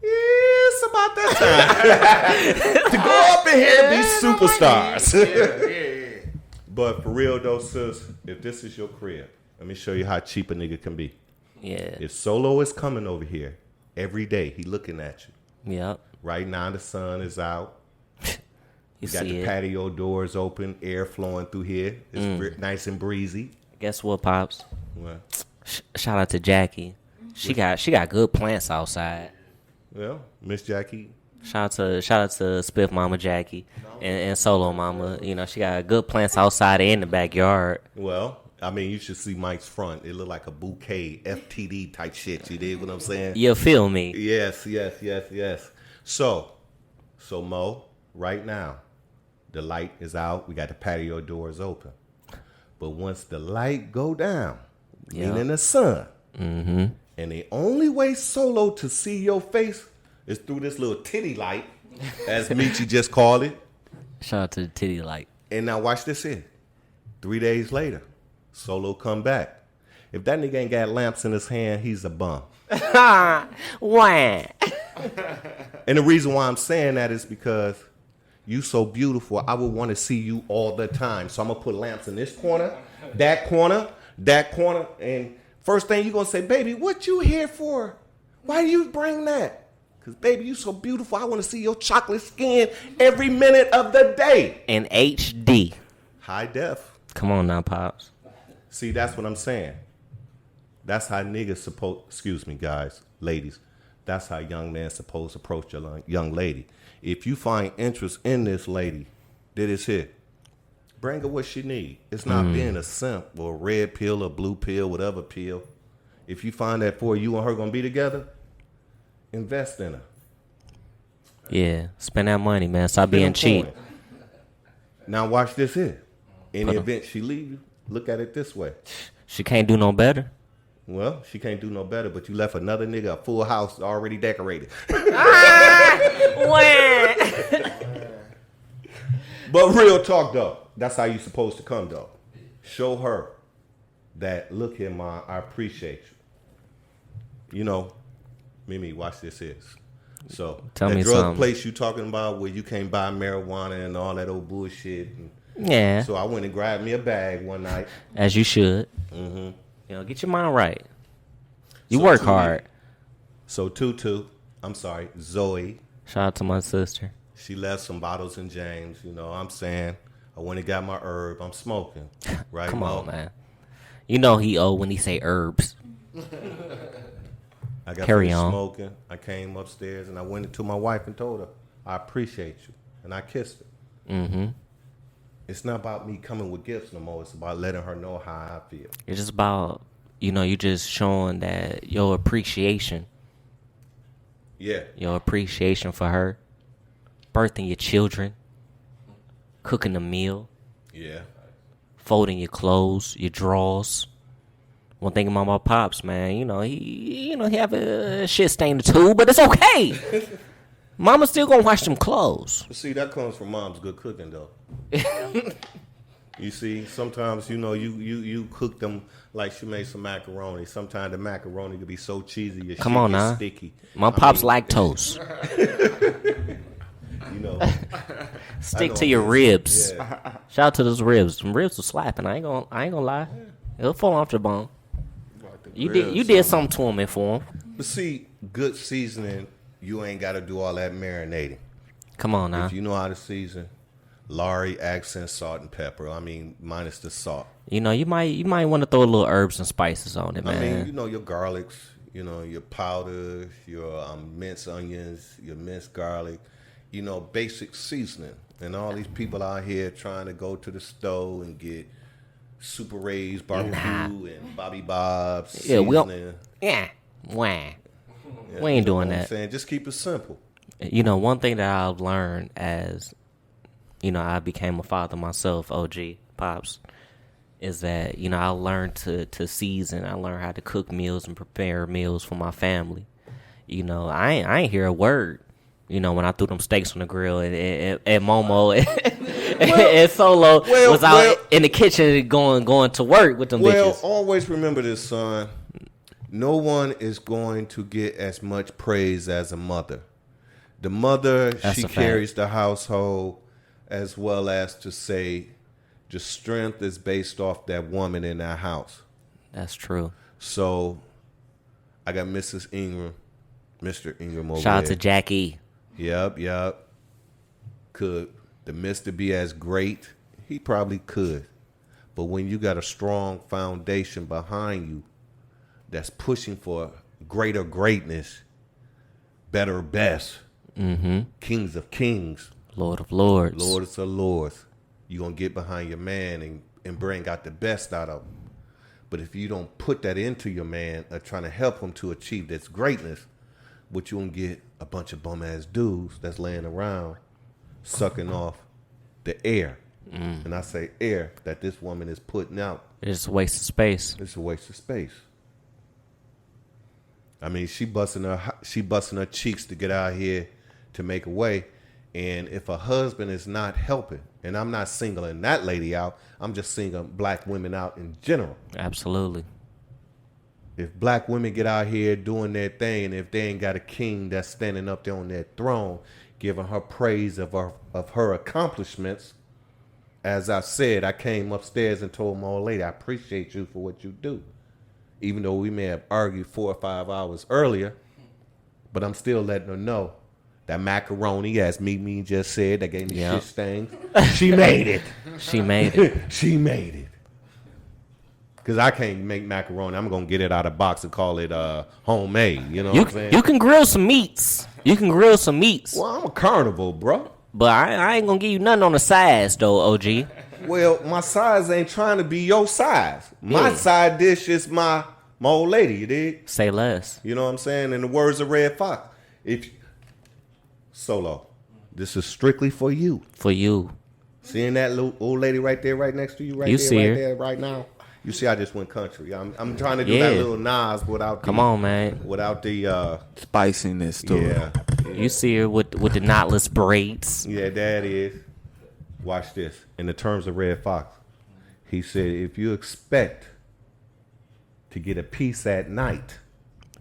it's about that time to go up in here and be superstars. But for real though, sis, if this is your crib, let me show you how cheap a nigga can be. Yeah. If Solo is coming over here every day, he looking at you. Yep. Right now the sun is out. You got see the it. patio doors open, air flowing through here. It's nice and breezy. Guess what, Pops? What? Shout out to Jackie. She got good plants outside. Well, Miss Jackie. Shout out to Spiff Mama Jackie and Solo Mama. You know, she got good plants outside and in the backyard. Well, I mean, you should see Mike's front. It look like a bouquet, FTD type shit. You dig what I'm saying? You feel me? Yes. So Mo, right now, the light is out. We got the patio doors open. But once the light go down, meaning the sun, and the only way Solo to see your face is through this little titty light, as Meechy just called it. Shout out to the titty light. And now watch this here. 3 days later, Solo come back. If that nigga ain't got lamps in his hand, he's a bum. Wah. And the reason why I'm saying that is because you so beautiful, I would want to see you all the time. So I'm going to put lamps in this corner, that corner, and first thing you going to say, baby, what you here for? Why do you bring that? Because, baby, you so beautiful, I want to see your chocolate skin every minute of the day. In HD. High def. Come on now, Pops. See, that's what I'm saying. That's how niggas guys, ladies. That's how young men supposed to approach a young lady. If you find interest in this lady, that is it. Bring her what she need. It's not being a simp or a red pill or blue pill, whatever pill. If you find that for you and her gonna be together, invest in her. Yeah, spend that money, man. Stop being cheap. Now watch this here. In the event she leave you, look at it this way. She can't do no better. Well, she can't do no better, but you left another nigga a full house already decorated. But real talk, though. That's how you supposed to come, though. Show her that, look here, Ma, I appreciate you. You know, Mimi, watch this is. So Tell that me drug something. place you talking about where you can't buy marijuana and all that old bullshit. And Yeah. so I went and grabbed me a bag one night. As you should. Mm-hmm. You know, get your mind right. You So work 2 hard. So Zoe, Shout out to my sister. she left some bottles in James. You know what I'm saying? I went and got my herb. I'm smoking. Right? Come on, Mo? man. You know he old when he say herbs. I got Carry finished on. smoking. I came upstairs and I went to my wife and told her, I appreciate you. And I kissed her. Mm-hmm. It's not about me coming with gifts no more. It's about letting her know how I feel. It's just about, you know, you just showing that your appreciation. Yeah. Your appreciation for her. Birthing your children. Cooking a meal. Yeah. Folding your clothes, your drawers. One thing about my pops, man, he have a shit stain or two, but it's okay. Mama still gonna wash them clothes. But see, that comes from mom's good cooking, though. You see, sometimes, you cook them like she made some macaroni. Sometimes the macaroni could be so cheesy, your Come shit on gets now. sticky. My pop's lactose. You know. Stick I to know your this. ribs. Yeah. Shout out to those ribs. Them ribs were slapping. I ain't gonna lie. It'll fall off the bone. You did something to him and for him. But see, good seasoning, you ain't got to do all that marinating. Come on now. If you know how to season, Laurie, accent, salt, and pepper. I mean, minus the salt. You might want to throw a little herbs and spices on it, man. I mean, your garlics, your powders, your minced onions, your minced garlic, basic seasoning. And all these people out here trying to go to the stove and get Super Ray's barbecue and Bobby Bob's Yeah, seasoning. Wah. Yeah, We ain't doing what I'm that. saying? Just keep it simple. One thing that I've learned as, I became a father myself, OG, Pops, is that, I learned to season. I learned how to cook meals and prepare meals for my family. I ain't hear a word, when I threw them steaks on the grill and Momo and Solo was out in the kitchen going to work with them bitches. Always remember this, son. No one is going to get as much praise as a mother. The mother, That's she a fact. carries the household, as well as to say the strength is based off that woman in that house. That's true. So I got Mrs. Ingram, Mr. Ingram over Shout out there. to Jackie. Yep. Could the Mr. be as great? He probably could. But when you got a strong foundation behind you that's pushing for greater greatness, better best, kings of kings, Lord of Lords. lords of lords, you're going to get behind your man and bring out the best out of him. But if you don't put that into your man or trying to help him to achieve this greatness, what you going to get a bunch of bum-ass dudes that's laying around sucking off the air. And I say air that this woman is putting out. It's a waste of space. It's a waste of space. I mean, she busting her cheeks to get out here to make a way. And if a husband is not helping, and I'm not singling that lady out, I'm just singling black women out in general. Absolutely. If black women get out here doing their thing, if they ain't got a king that's standing up there on their throne, giving her praise of her accomplishments, as I said, I came upstairs and told my old lady, I appreciate you for what you do. Even though we may have argued 4 or 5 hours earlier, but I'm still letting her know that macaroni, as Mimi just said, that gave me shit stains, she made it. She made it. She made it. Because I can't make macaroni. I'm going to get it out of box and call it homemade. You know what I'm saying? You can grill some meats. Well, I'm a carnivore, bro. But I ain't going to give you nothing on the sides, though, OG. Well, my size ain't trying to be your size. My side dish is my old lady, you dig? Say less. You know what I'm saying? In the words of Red Fox. Solo, this is strictly for you. For you. Seeing that little old lady right there, right next to you, right You there, see right her. there, right now. You see, I just went country. I'm trying to do that little Nas without the, Come on, man. without the Spiciness to it. yeah. You see her with the knotless braids. Yeah, that is. Watch this. In the terms of Red Fox, he said, if you expect to get a piece at night.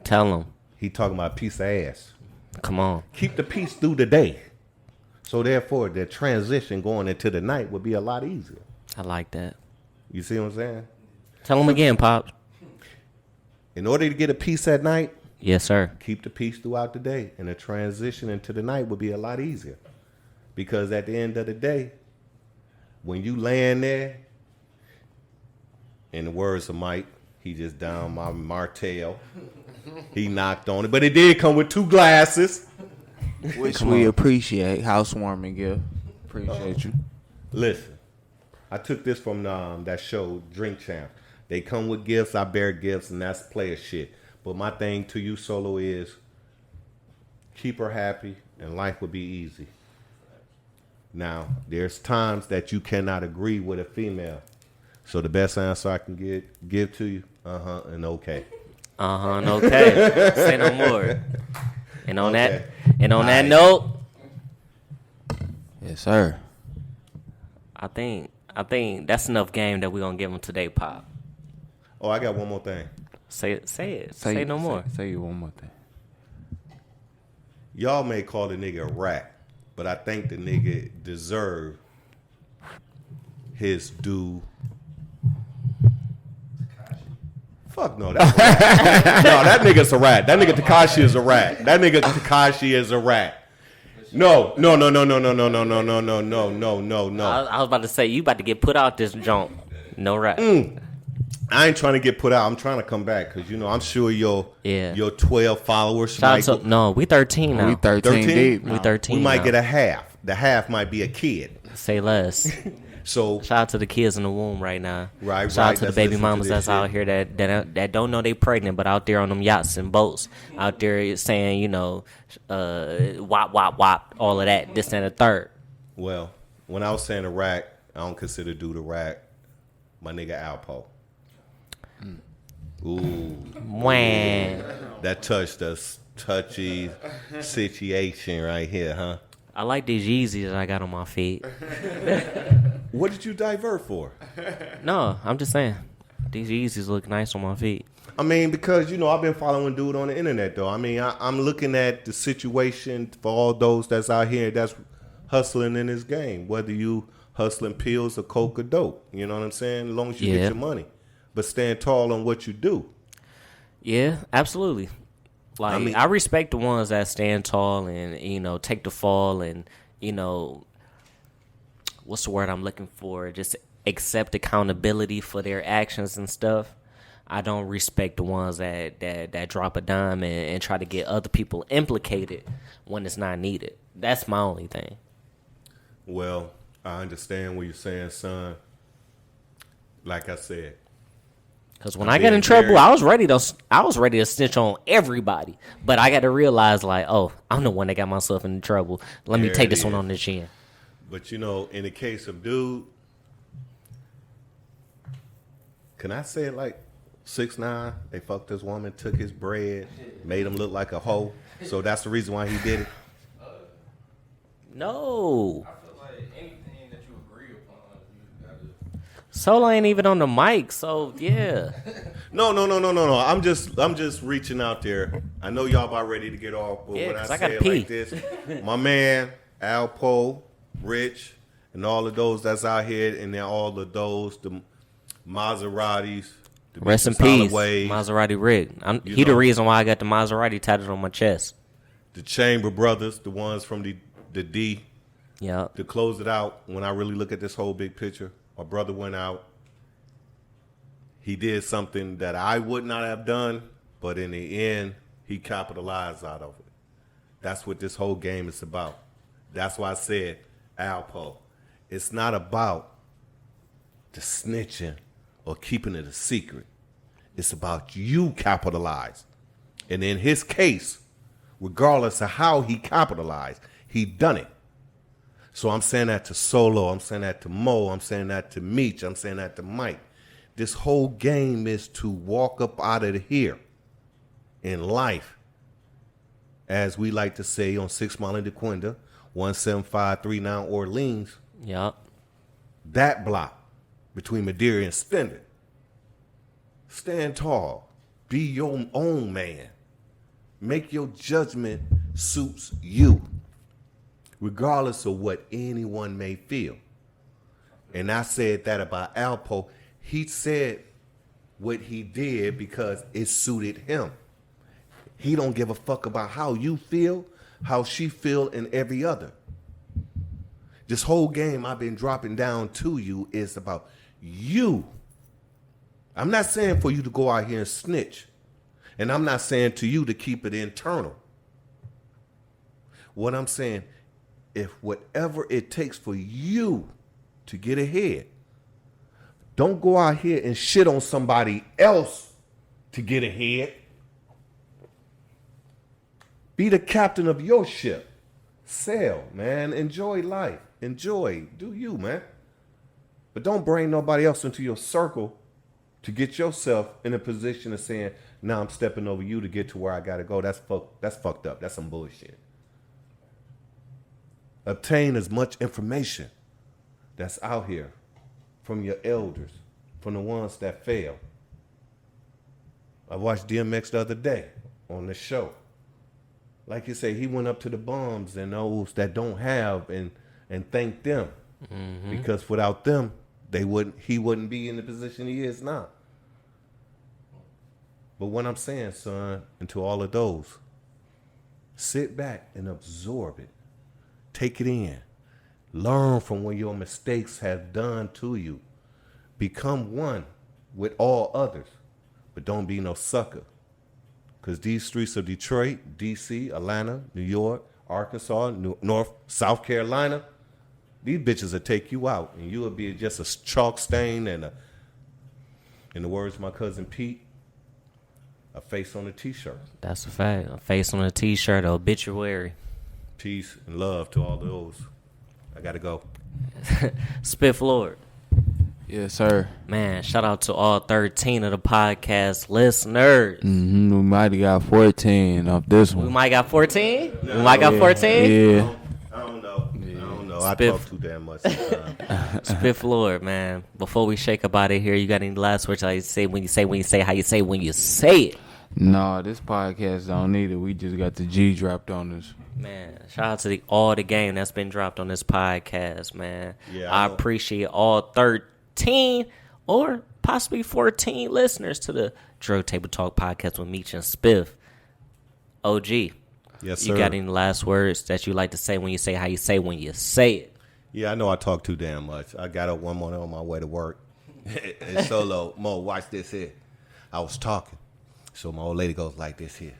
Tell him. He talking about a piece of ass. Come on. Keep the peace through the day. So therefore, the transition going into the night would be a lot easier. I like that. You see what I'm saying? Tell him again, Pops. In order to get a peace at night, Yes, sir. keep the peace throughout the day. And the transition into the night would be a lot easier. Because at the end of the day, when you laying there, in the words of Mike, he just down my martell. He knocked on it. But it did come with 2 glasses. Which we appreciate. Housewarming gift. Appreciate you. Listen, I took this from that show, Drink Champ. They come with gifts, I bear gifts, and that's player shit. But my thing to you, Solo, is keep her happy, and life will be easy. Now, there's times that you cannot agree with a female. So the best answer I can give to you, and okay. And okay. Say no more. And on Okay. that note, Yes, sir. I think that's enough game that we're gonna give him today, Pop. Oh, I got one more thing. Say it. Say no more. Say you one more thing. Y'all may call the nigga a rat, but I think the nigga deserve his due. Fuck no, that's a rat. No, that nigga's a rat. That nigga Tekashi is a rat. That nigga Tekashi is a rat. No. I was about to say you about to get put out this jump. No right. I ain't trying to get put out. I'm trying to come back because I'm sure your 12 followers. Shout out to, no, we 13 now. We 13 deep. We 13. We might now. get a half. The half might be a kid. Say less. So shout out to the kids in the womb right now. Right. Shout out to the That's baby listening mamas to this that's out here that don't know they pregnant, but out there on them yachts and boats, out there saying wop wop wop, all of that, this and the third. Well, when I was saying a rat, I don't consider dude a rat. My nigga Alpo. Ooh, Wham. that touched us. Touchy situation right here, huh? I like these Yeezys that I got on my feet. What did you divert for? No, I'm just saying. These Yeezys look nice on my feet. I mean, because, I've been following dude on the internet, though. I mean, I'm looking at the situation for all those that's out here that's hustling in this game, whether you hustling pills or coke or dope. You know what I'm saying? As long as you get your money. But stand tall on what you do. Yeah, absolutely. Like, I respect the ones that stand tall and, take the fall and, what's the word I'm looking for? Just accept accountability for their actions and stuff. I don't respect the ones that drop a dime and try to get other people implicated when it's not needed. That's my only thing. Well, I understand what you're saying, son. Like I said. Because when I get in trouble, I was ready to snitch on everybody. But I got to realize, I'm the one that got myself in trouble. Let me take this one on the chin. But, in the case of dude, can I say it like 6ix9ine? They fucked this woman, took his bread, made him look like a hoe. So that's the reason why he did it. No. I feel like anything that you agree upon, you gotta. Solo ain't even on the mic, so yeah. No. I'm just reaching out there. I know y'all about ready to get off, but when I say gotta it pee. like this, my man Alpo, Rich, and all of those that's out here, and then all of those, the Maseratis. The Rest in Mr. Solid peace, Waves, Maserati Rick. He the reason why I got the Maserati tattooed on my chest. the Chamber Brothers, the ones from the D. Yeah. To close it out, when I really look at this whole big picture, my brother went out. He did something that I would not have done, but in the end, he capitalized out of it. That's what this whole game is about. That's why I said, Alpo, it's not about the snitching or keeping it a secret. It's about you capitalize. And in his case, regardless of how he capitalized, he done it. So I'm saying that to Solo, I'm saying that to Mo, I'm saying that to Meech, I'm saying that to Mike. This whole game is to walk up out of here in life, as we like to say on 6 Mile and DeQuinda, 17539 Orleans. Yeah. That block between Madeira and Spender. Stand tall. Be your own man. Make your judgment suits you, regardless of what anyone may feel. And I said that about Alpo. He said what he did because it suited him. He don't give a fuck about how you feel, how she feel, and every other. This whole game I've been dropping down to you is about you. I'm not saying for you to go out here and snitch. And I'm not saying to you to keep it internal. What I'm saying, if whatever it takes for you to get ahead, don't go out here and shit on somebody else to get ahead. Be the captain of your ship. Sail, man. Enjoy life. Enjoy. Do you, man. But don't bring nobody else into your circle to get yourself in a position of saying, now I'm stepping over you to get to where I got to go. That's fucked up. That's some bullshit. Obtain as much information that's out here from your elders, from the ones that fail. I watched DMX the other day on the show. Like you say, he went up to the bums and those that don't have and thanked them. Mm-hmm. Because without them, he wouldn't be in the position he is now. But what I'm saying, son, and to all of those, sit back and absorb it. Take it in. Learn from what your mistakes have done to you. Become one with all others. But don't be no sucker. Because these streets of Detroit, D.C., Atlanta, New York, Arkansas, North, South Carolina, these bitches will take you out. And you will be just a chalk stain and, in the words of my cousin Pete, a face on a T-shirt. That's a fact. A face on a T-shirt, an obituary. Peace and love to all those. I got to go. Spiff Lord. Yes, sir. Man, shout out to all 13 of the podcast listeners. Mm-hmm. We might have got 14 off this one. We might got 14? No, we might got 14? Yeah. I don't know. I Spiff. talk too damn much sometimes. Spiff Lord, man. Before we shake up out of here, you got any last words? How you say when you say how you say when you say it? No, this podcast don't need it. We just got the G dropped on us. Man, shout out to all the game that's been dropped on this podcast, man. Yeah, I appreciate all 13 or possibly 14 listeners to the Drug Table Talk podcast with Meech and Spiff. OG. Yes, sir. You got any last words that you like to say when you say how you say when you say it? Yeah, I know I talk too damn much. I got up one morning on my way to work. And Solo, Mo, watch this here. I was talking. So my old lady goes like this here.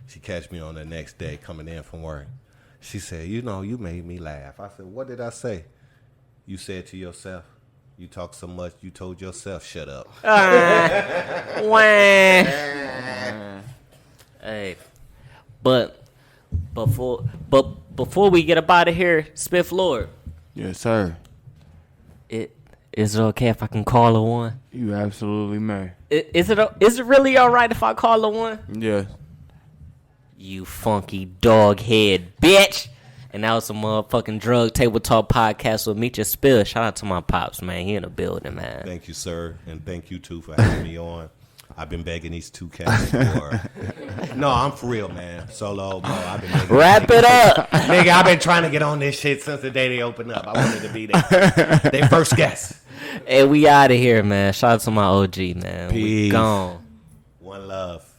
She catch me on the next day coming in from work. She said, you made me laugh. I said, what did I say? You said to yourself, you talk so much, you told yourself, shut up. Hey, but before we get up out of here, Spiff Lord. Yes, sir. Is it okay if I can call her one? You absolutely may. Is it really all right if I call her one? Yeah. You funky dog head bitch. And that was some motherfucking Drug Table Talk podcast with Meech and Spiff. Shout out to my pops, man. He in the building, man. Thank you, sir. And thank you, too, for having me on. I've been begging these two cats for... No, I'm for real, man. Solo, Mo, I've been begging... Wrap it up. Nigga, I've been trying to get on this shit since the day they opened up. I wanted to be there. They first guest. Hey, we out of here, man. Shout out to my OG, man. Peace. We gone. One love.